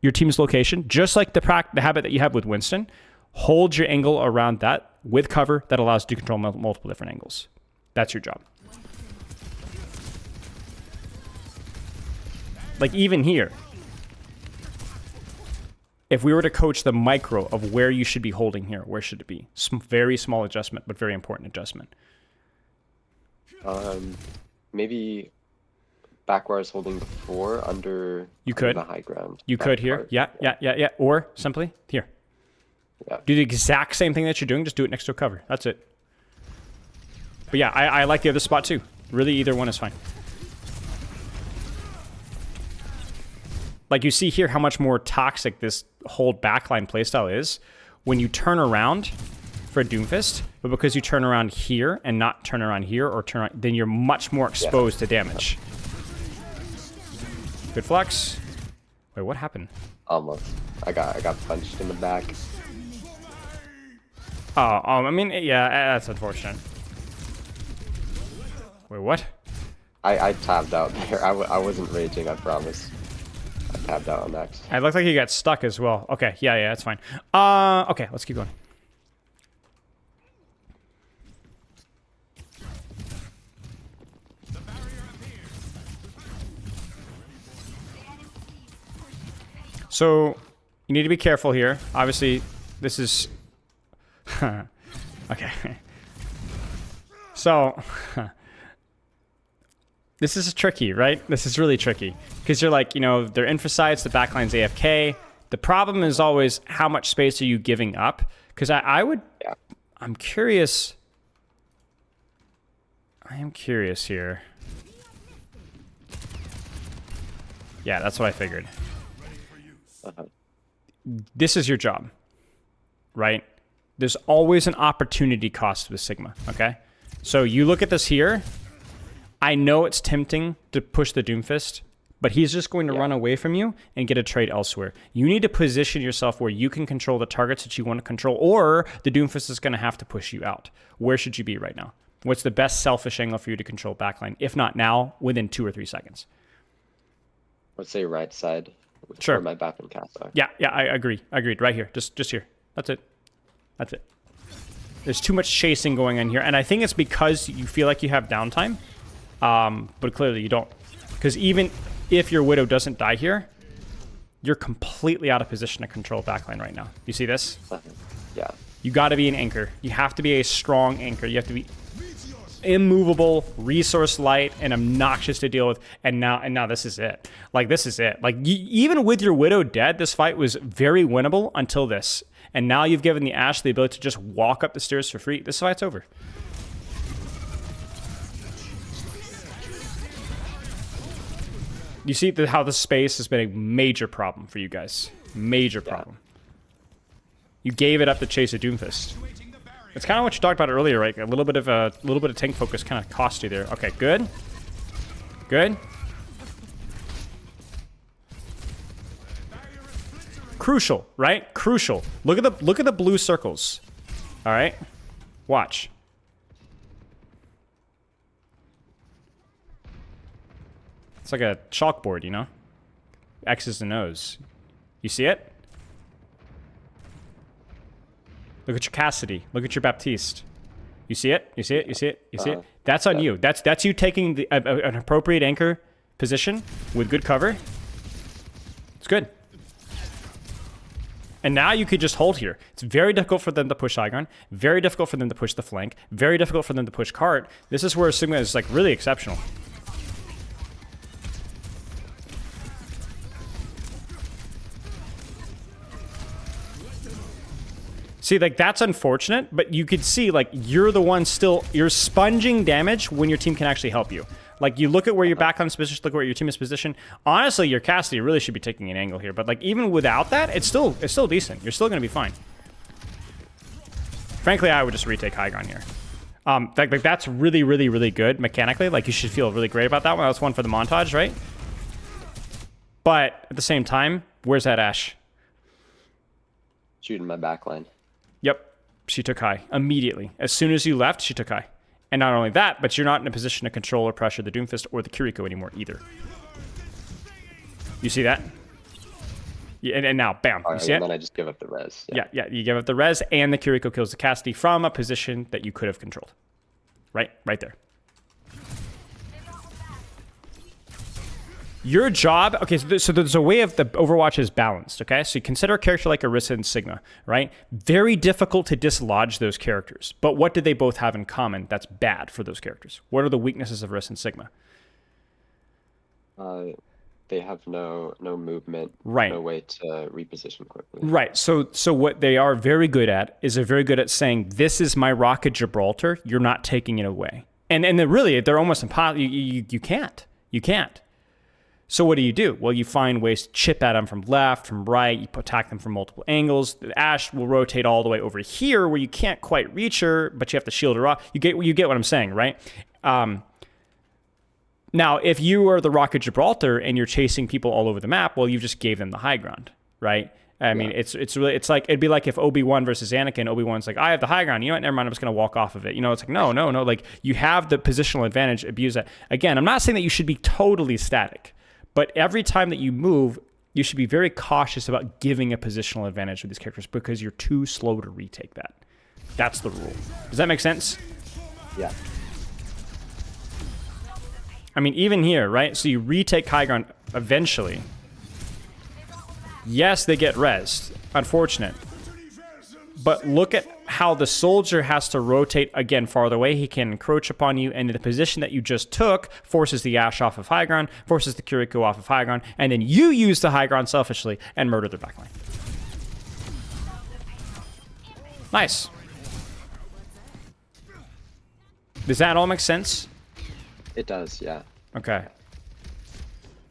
B: your team's location, just like the habit that you have with Winston. Hold your angle around that with cover that allows you to control multiple different angles. That's your job. Like even here, if we were to coach the micro of where you should be holding here, where should it be? Very small adjustment, but very important adjustment.
A: Maybe back where I was holding before, under the high ground.
B: You could here.
A: Part.
B: Yeah. Or simply here.
A: Yeah.
B: Do the exact same thing that you're doing, just do it next to a cover. That's it. But yeah, I like the other spot too. Really, either one is fine. Like you see here how much more toxic this hold backline playstyle is when you turn around for a Doomfist, but because you turn around here and not turn around here or turn around, then you're much more exposed to damage. Good flex. Wait, what happened?
A: Almost. I got punched in the back.
B: Oh, I mean, yeah, that's unfortunate. Wait, what?
A: I tabbed out there. I wasn't raging, I promise. I tabbed out on that.
B: It looked like he got stuck as well. Okay, yeah, that's fine. Okay, let's keep going. So, you need to be careful here. Obviously, this is... okay. So, this is tricky, right? This is really tricky. Because you're like, you know, they're infocytes, the backline's AFK. The problem is always how much space are you giving up? Because I'm curious. I am curious here. Yeah, that's what I figured. This is your job, right? There's always an opportunity cost with Sigma, okay? So you look at this here. I know it's tempting to push the Doomfist, but he's just going to run away from you and get a trade elsewhere. You need to position yourself where you can control the targets that you want to control, or the Doomfist is going to have to push you out. Where should you be right now? What's the best selfish angle for you to control backline? If not now, within 2 or 3 seconds.
A: Let's say right side.
B: Sure.
A: Where my back and cast are.
B: Yeah, I agree. Agreed. Right here. Just here. That's it. That's it. There's too much chasing going on here, and I think it's because you feel like you have downtime, but clearly you don't. Because even if your Widow doesn't die here, you're completely out of position to control backline right now. You see this?
A: Yeah.
B: You got to be an anchor. You have to be a strong anchor. You have to be immovable, resource light, and obnoxious to deal with. And now this is it. Like, this is it. Like, even with your Widow dead, this fight was very winnable until this. And now you've given the Ashe the ability to just walk up the stairs for free. This fight's over. You see how the space has been a major problem for you guys. Major problem. You gave it up to chase a Doomfist. It's kind of what you talked about earlier, right? A little bit of tank focus kind of cost you there. Okay, good. Good. Crucial, right? Crucial. Look at the blue circles. All right? Watch. It's like a chalkboard, you know? X's and O's. You see it? Look at your Cassidy. Look at your Baptiste. You see it? You see it? You see it? You see it? That's on you. That's you taking an appropriate anchor position with good cover. It's good. And now you could just hold here. It's very difficult for them to push Igon. Very difficult for them to push the flank. Very difficult for them to push cart. This is where Sigma is like really exceptional. See, like, that's unfortunate, but you could see, like, you're the one still, you're sponging damage when your team can actually help you. Like, you look at where your backline's positioned, look at where your team is positioned. Honestly, your Cassidy really should be taking an angle here, but, like, even without that, it's still decent. You're still going to be fine. Frankly, I would just retake high ground here. Like, that's really, really, really good mechanically. Like, you should feel really great about that one. That's one for the montage, right? But at the same time, where's that Ashe?
A: Shooting my backline.
B: Yep, she took high immediately. As soon as you left, she took high. And not only that, but you're not in a position to control or pressure the Doomfist or the Kiriko anymore either. You see that? Yeah, and now, bam. You see it?
A: And then I just give up the res.
B: Yeah, you give up the res, and the Kiriko kills the Cassidy from a position that you could have controlled. Right there. Your job, okay, so there's a way of the Overwatch is balanced, okay? So you consider a character like Orisa and Sigma, right? Very difficult to dislodge those characters. But what do they both have in common that's bad for those characters? What are the weaknesses of Orisa and Sigma?
A: They have no movement,
B: Right.
A: no way to reposition quickly.
B: Right. So what they are very good at is they're very good at saying, this is my Rock of Gibraltar, you're not taking it away. And they're almost impossible. You can't. You can't. So what do? Well, you find ways to chip at them from left, from right. You attack them from multiple angles. The Ashe will rotate all the way over here where you can't quite reach her, but you have to shield her off. You get what I'm saying, right? Now, if you are the Rock of Gibraltar and you're chasing people all over the map, well, you just gave them the high ground, right? I mean, it's like it'd be like if Obi-Wan versus Anakin. Obi-Wan's like, I have the high ground. You know what? Never mind. I'm just gonna walk off of it. You know, it's like no. Like you have the positional advantage. Abuse that. Again, I'm not saying that you should be totally static. But every time that you move, you should be very cautious about giving a positional advantage to these characters because you're too slow to retake that. That's the rule. Does that make sense?
A: Yeah.
B: I mean, even here, right? So you retake high ground eventually. Yes, they get rezzed. Unfortunate. But look at how the soldier has to rotate again farther away. He can encroach upon you, and the position that you just took forces the Ashe off of high ground, forces the Kiriko off of high ground, and then you use the high ground selfishly and murder their backline. Nice. Does that all make sense?
A: It does, yeah.
B: Okay.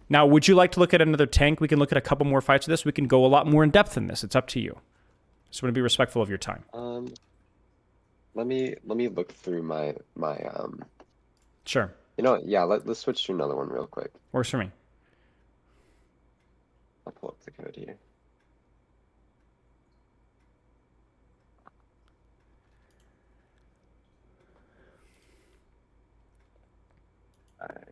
B: Now, would you like to look at another tank? We can look at a couple more fights of this. We can go a lot more in depth in this. It's up to you. Just want to be respectful of your time.
A: Let me look through my
B: Sure.
A: You know what? Yeah, let's switch to another one real quick.
B: Works for me.
A: I'll pull up the code here. Alright.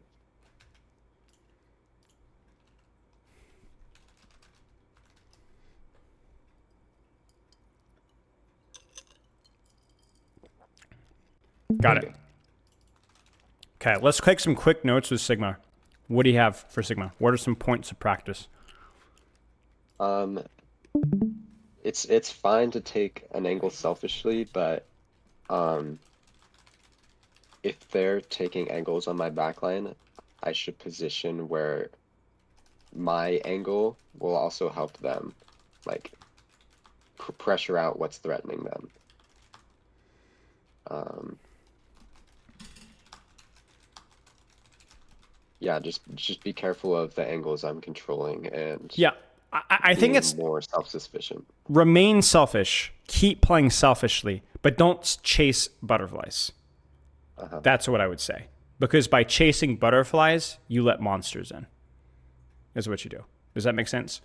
B: Got it. Okay, let's take some quick notes with Sigma. What do you have for Sigma? What are some points of practice?
A: It's fine to take an angle selfishly, but if they're taking angles on my backline, I should position where my angle will also help them, like pressure out what's threatening them. Yeah, just be careful of the angles I'm controlling, and
B: Yeah, I think it's
A: more self-sufficient.
B: remain selfish. Keep playing selfishly, but don't chase butterflies. That's what I would say. Because by chasing butterflies, you let monsters in. Is what you do. Does that make sense?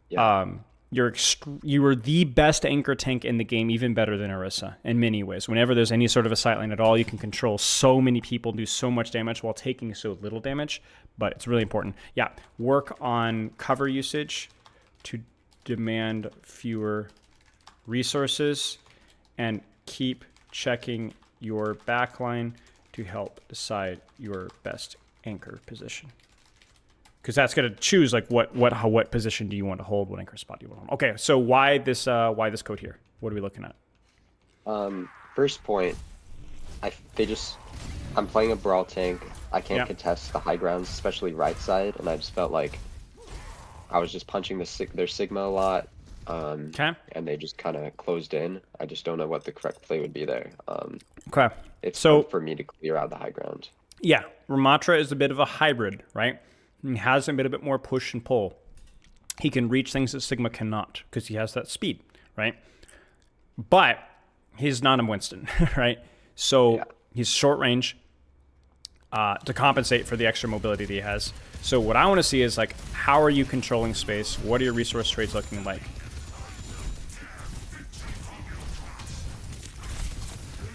A: Yeah.
B: You are the best anchor tank in the game, even better than Orisa in many ways. Whenever there's any sort of a sightline at all, you can control so many people, do so much damage while taking so little damage. But it's really important. Yeah, work on cover usage to demand fewer resources, and keep checking your backline to help decide your best anchor position. Because that's going to choose like what position do you want to hold, what anchor spot do you want to hold. Okay, so why this code here? What are we looking at?
A: First point, I'm playing a brawl tank. I can't contest the high grounds, especially right side, and I just felt like I was just punching their Sigma a lot.
B: Okay.
A: And they just kind of closed in. I just don't know what the correct play would be there.
B: Okay.
A: It's
B: so
A: fun for me to clear out the high ground.
B: Yeah, Ramattra is a bit of a hybrid, right? He has a bit more push and pull. He can reach things that Sigma cannot because he has that speed, right? But he's not a Winston, right? So he's short range to compensate for the extra mobility that he has. So what I want to see is like, how are you controlling space? What are your resource trades looking like?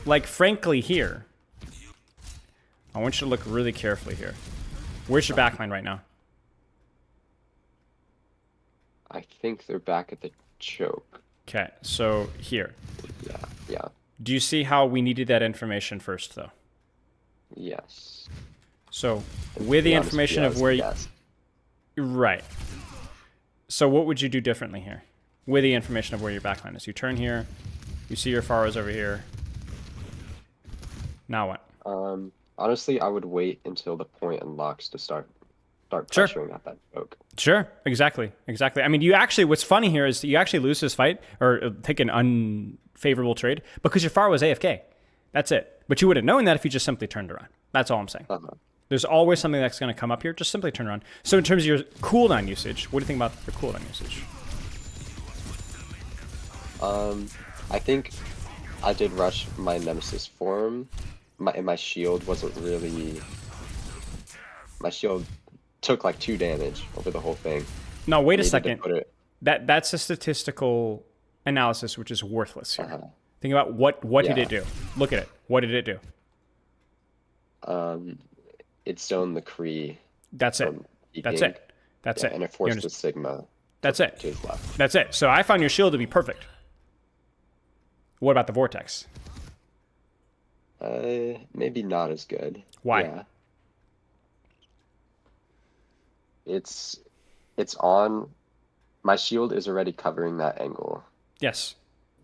B: Like, frankly, here, I want you to look really carefully here. Where's your backline right now?
A: I think they're back at the choke.
B: Okay, so here.
A: Yeah.
B: Do you see how we needed that information first, though?
A: Yes.
B: So with the information of where you... Right. So what would you do differently here with the information of where your backline is? You turn here, you see your Pharaohs over here. Now what?
A: Honestly, I would wait until the point unlocks to start
B: Sure.
A: pressuring at that choke.
B: Sure. Exactly. Exactly. I mean, you actually, what's funny here is that you actually lose this fight or take an unfavorable trade because your Pharaoh was AFK. That's it. But you would have known that if you just simply turned around. That's all I'm saying. There's always something that's going to come up here. Just simply turn around. So in terms of your cooldown usage, what do you think about your cooldown usage?
A: I think I did rush my Nemesis form. My shield wasn't really. My shield took like 2 damage over the whole thing.
B: No, wait a
A: Needed to
B: second.
A: put it.
B: That's a statistical analysis which is worthless here. Think about what did
A: Yeah.
B: it do? Look at it. What did it do?
A: It zoned the Kree
B: That's it.
A: from
B: That's
A: peeking.
B: it. That's
A: Yeah,
B: it.
A: and it
B: You
A: forced the
B: understand?
A: Sigma
B: That's
A: to
B: it.
A: his left.
B: That's it. So I found your shield to be perfect. What about the vortex?
A: Maybe not as good.
B: Why?
A: Yeah. It's on. My shield is already covering that angle.
B: Yes.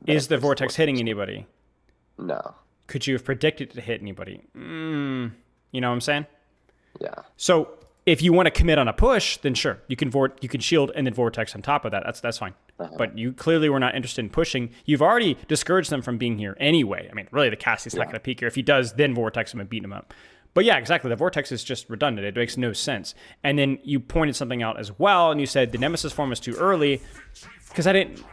A: that
B: Is
A: it
B: the
A: puts
B: vortex hitting anybody?
A: No.
B: Could you have predicted it to hit anybody? You know what I'm saying?
A: Yeah.
B: So if you want to commit on a push, then sure, you can shield and then vortex on top of that. That's fine. But you clearly were not interested in pushing. You've already discouraged them from being here anyway. I mean, really, the Cassie's not going to peek here. If he does, then vortex him and beat him up. But yeah, exactly. The vortex is just redundant. It makes no sense. And then you pointed something out as well, and you said the Nemesis form was too early because I didn't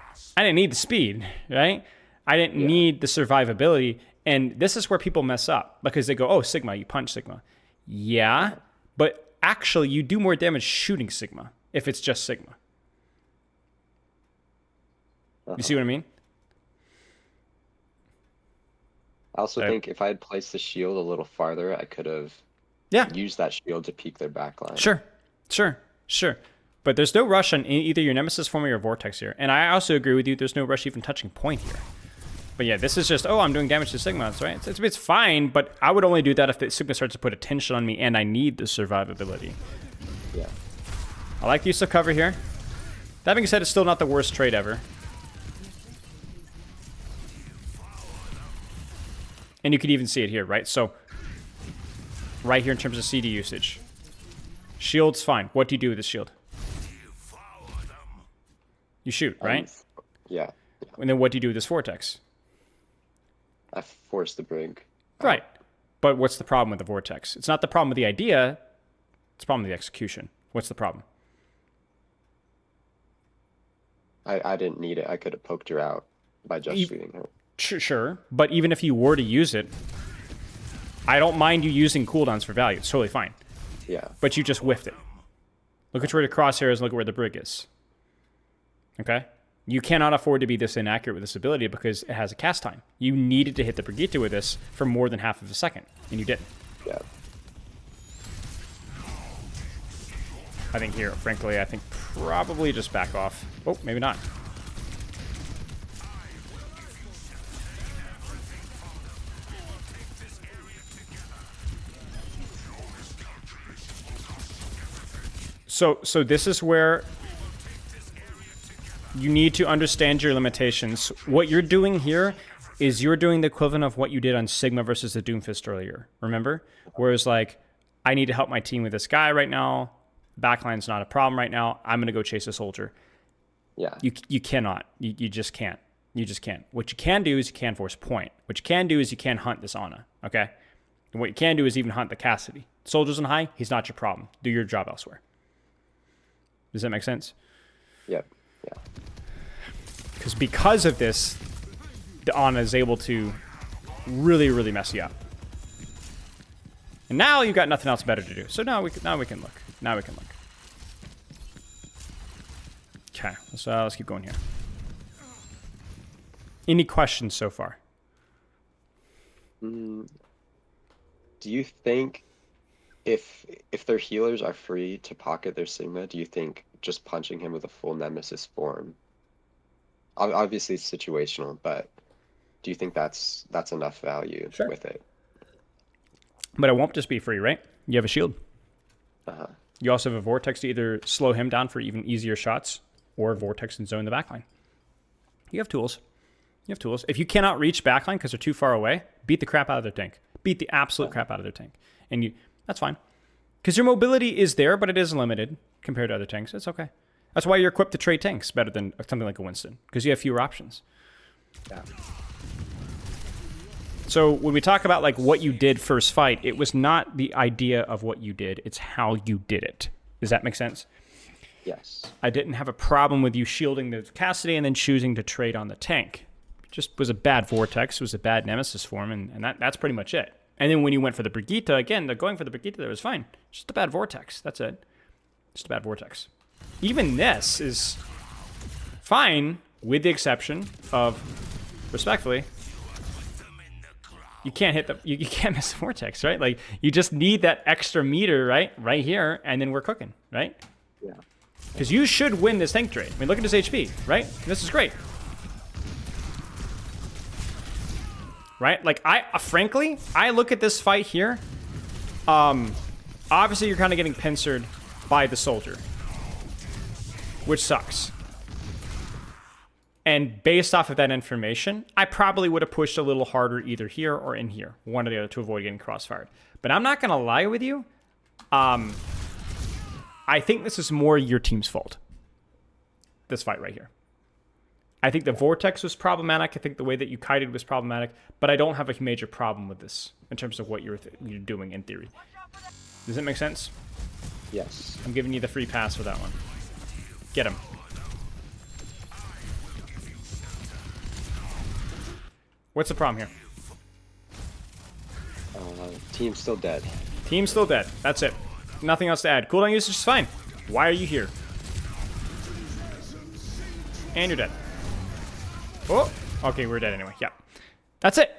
B: need the speed, right? I didn't need the survivability. And this is where people mess up because they go, oh, Sigma, you punch Sigma. Yeah, but actually you do more damage shooting Sigma if it's just Sigma. You see what I mean?
A: I also think if I had placed the shield a little farther, I could have used that shield to peek their backline.
B: Sure. But there's no rush on either your Nemesis form or your Vortex here. And I also agree with you, there's no rush even touching point here. But yeah, this is just, oh, I'm doing damage to Sigma, that's right? It's fine, but I would only do that if the Sigma starts to put attention on me and I need the survivability.
A: Yeah.
B: I like the use of cover here. That being said, it's still not the worst trade ever. And you could even see it here, right? So, right here in terms of CD usage. Shield's fine. What do you do with the shield? You shoot, right?
A: Yeah.
B: And then what do you do with this Vortex?
A: I forced the brig.
B: Right. But what's the problem with the Vortex? It's not the problem with the idea. It's the problem with the execution. What's the problem?
A: I didn't need it. I could have poked her out by just shooting her.
B: Sure. But even if you were to use it, I don't mind you using cooldowns for value. It's totally fine.
A: Yeah.
B: But you just whiffed it. Look at where the crosshair is and look at where the brig is. Okay? You cannot afford to be this inaccurate with this ability because it has a cast time. You needed to hit the Brigitte with this for more than half of a second, and you didn't.
A: Yeah.
B: I think here, frankly, I think probably just back off. Oh, maybe not. So this is where you need to understand your limitations. What you're doing here is you're doing the equivalent of what you did on Sigma versus the Doomfist earlier. Remember? Whereas like, I need to help my team with this guy right now. Backline's not a problem right now. I'm going to go chase a soldier.
A: Yeah.
B: You cannot. You just can't. You just can't. What you can do is you can force point. What you can do is you can hunt this Ana. Okay? And what you can do is even hunt the Cassidy. Soldiers on high, he's not your problem. Do your job elsewhere. Does that make sense?
A: Yep. Yeah.
B: Because of this, the Ana is able to really, really mess you up. And now you've got nothing else better to do. So now we can look. Now we can look. Okay, let's keep going here. Any questions so far?
A: Do you think if their healers are free to pocket their Sigma, do you think just punching him with a full Nemesis form, obviously it's situational, but do you think that's enough value with it?
B: But it won't just be free, right? You have a shield.
A: Uh-huh.
B: You also have a Vortex to either slow him down for even easier shots or Vortex and zone the backline. You have tools. You have tools. If you cannot reach backline because they're too far away, beat the crap out of their tank. Beat the absolute crap out of their tank. And that's fine. Because your mobility is there, but it is limited compared to other tanks. It's okay. That's why you're equipped to trade tanks better than something like a Winston, because you have fewer options.
A: Yeah.
B: So when we talk about like what you did first fight, it was not the idea of what you did. It's how you did it. Does that make sense?
A: Yes.
B: I didn't have a problem with you shielding the Cassidy and then choosing to trade on the tank. It just was a bad Vortex. It was a bad Nemesis form, and that's pretty much it. And then when you went for the Brigitte, again, going for the Brigitte there was fine. Just a bad Vortex. That's it. Just a bad Vortex. Even this is fine, with the exception of, respectfully, you can't hit you can't miss the Vortex, right? Like, you just need that extra meter, right here, and then we're cooking, right?
A: Yeah.
B: Because you should win this tank trade. I mean, look at his HP, right? This is great. Right? Like, frankly, I look at this fight here. Obviously, you're kind of getting pincered by the soldier, which sucks. And based off of that information, I probably would have pushed a little harder either here or in here, one or the other, to avoid getting crossfired. But I'm not going to lie with you. I think this is more your team's fault. This fight right here. I think the Vortex was problematic. I think the way that you kited was problematic. But I don't have a major problem with this in terms of what you're doing in theory. Does it make sense?
A: Yes.
B: I'm giving you the free pass for that one. Get him. What's the problem here?
A: Team's still dead.
B: Team's still dead. That's it. Nothing else to add. Cooldown usage is fine. Why are you here? And you're dead. Oh, okay, we're dead anyway. Yeah. That's it.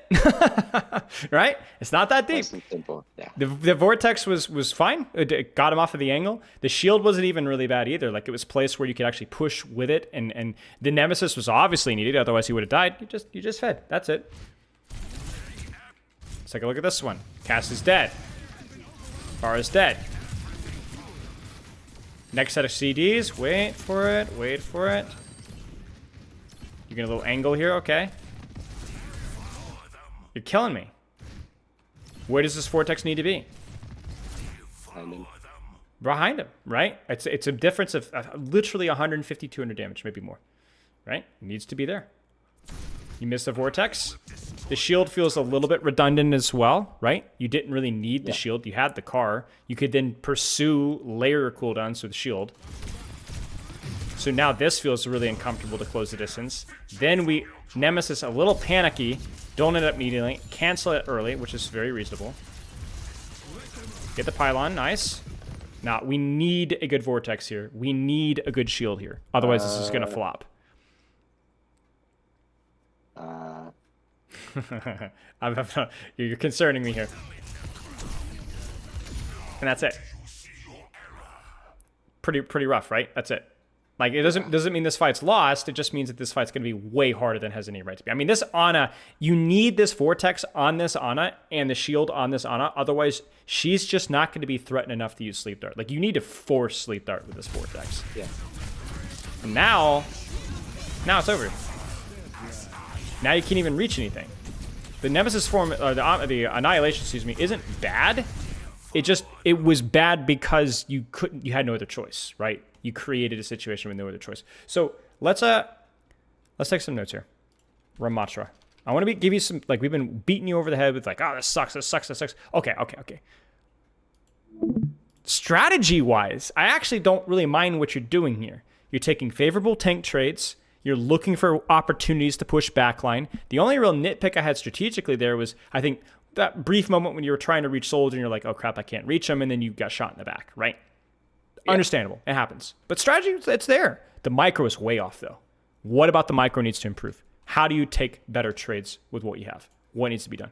B: Right? It's not that deep.
A: Nice and simple. Yeah.
B: The Vortex was fine. It got him off of the angle. The shield wasn't even really bad either. Like, it was placed where you could actually push with it, and the Nemesis was obviously needed, otherwise he would have died. You just fed. That's it. Let's take a look at this one. Cass is dead. Bar is dead. Next set of CDs. Wait for it. Wait for it. You get a little angle here. Okay. You're killing me. Where does this Vortex need to be? Behind him, right? It's a difference of literally 150, 200 damage, maybe more. Right? It needs to be there. You missed the Vortex. The shield feels a little bit redundant as well, right? You didn't really need the shield. You had the car. You could then pursue layer cooldowns with the shield. So now this feels really uncomfortable to close the distance. Then Nemesis, a little panicky. Don't end up needing it. Cancel it early, which is very reasonable. Get the pylon. Nice. Now, we need a good Vortex here. We need a good shield here. Otherwise, this is going to flop. You're concerning me here. And that's it. Pretty rough, right? That's it. Like, it doesn't mean this fight's lost. It just means that this fight's going to be way harder than it has any right to be. I mean, this Ana, you need this Vortex on this Ana and the shield on this Ana. Otherwise, she's just not going to be threatened enough to use Sleep Dart. Like, you need to force Sleep Dart with this Vortex.
A: Yeah.
B: And now it's over. Now you can't even reach anything. The Nemesis form, or the Annihilation, excuse me, isn't bad. It was bad because you had no other choice, right? You created a situation with no other choice. So let's take some notes here. Ramattra. I want to give you some, like, we've been beating you over the head with like, oh, this sucks. Okay. Strategy-wise, I actually don't really mind what you're doing here. You're taking favorable tank trades. You're looking for opportunities to push backline. The only real nitpick I had strategically there was, I think, that brief moment when you were trying to reach Soldier and you're like, oh crap, I can't reach him, and then you got shot in the back, right? Yeah. Understandable. It happens. But strategy, it's there. The micro is way off, though. What about the micro needs to improve? How do you take better trades with what you have? What needs to be done?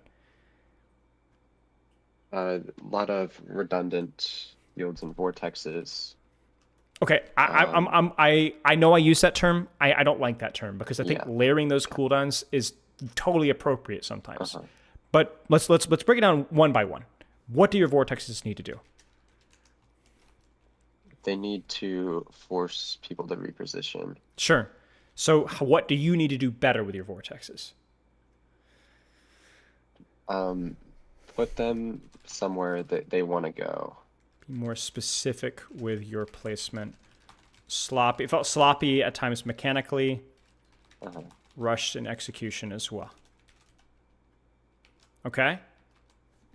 A: A lot of redundant yields and vortexes.
B: Okay, I know I use that term. I don't like that term because I think layering those cooldowns is totally appropriate sometimes. But let's break it down one by one. What do your vortexes need to do?
A: they need to force people to reposition.
B: Sure. So what do you need to do better with your vortexes?
A: Um, put them somewhere that they want to go.
B: Be more specific with your placement. Sloppy. It felt sloppy at times mechanically.
A: Uh-huh.
B: Rushed in execution as well. Okay.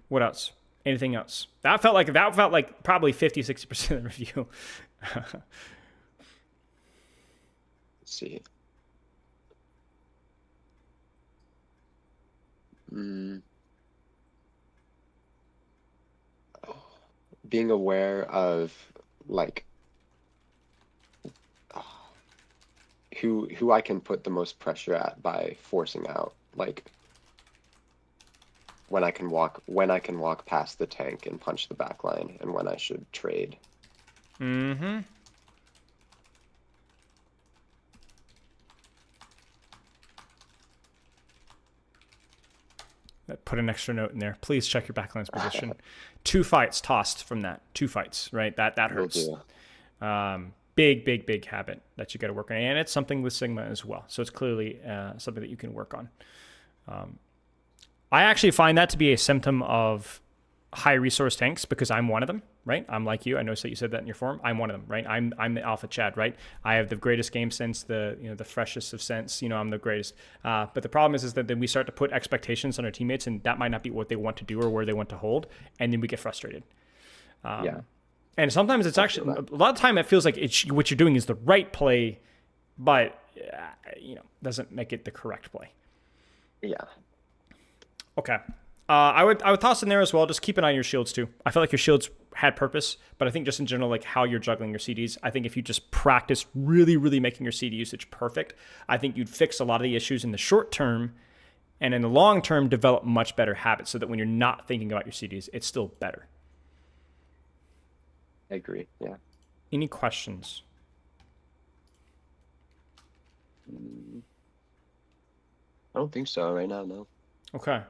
B: What else? Anything else? That felt like probably 50-60% of the review.
A: Let's see. Mm. Being aware of like who I can put the most pressure at by forcing out. Like when I can walk past the tank and punch the back line, and when I should trade.
B: Mm-hmm. Put an extra note in there. Please check your backline's position. 2 fights tossed from that. 2 fights, right? That
A: Will
B: hurts.
A: do.
B: Big habit that you got to work on, and it's something with Sigma as well. So it's clearly something that you can work on. I actually find that to be a symptom of high resource tanks because I'm one of them, right? I'm like you. I noticed that you said that in your forum. I'm one of them, right? I'm the alpha Chad, right? I have the greatest game sense, the freshest of sense. I'm the greatest. But the problem is that then we start to put expectations on our teammates, and that might not be what they want to do or where they want to hold, and then we get frustrated.
A: Yeah.
B: And sometimes it's actually a lot of time it feels like what you're doing is the right play, but doesn't make it the correct play.
A: Yeah.
B: Okay. I would toss in there as well. Just keep an eye on your shields too. I feel like your shields had purpose, but I think just in general, like how you're juggling your CDs, I think if you just practice really making your CD usage perfect, I think you'd fix a lot of the issues in the short term, and in the long term, develop much better habits so that when you're not thinking about your CDs, it's still better.
A: I agree. Yeah.
B: Any questions?
A: I don't think so right now, no.
B: Okay.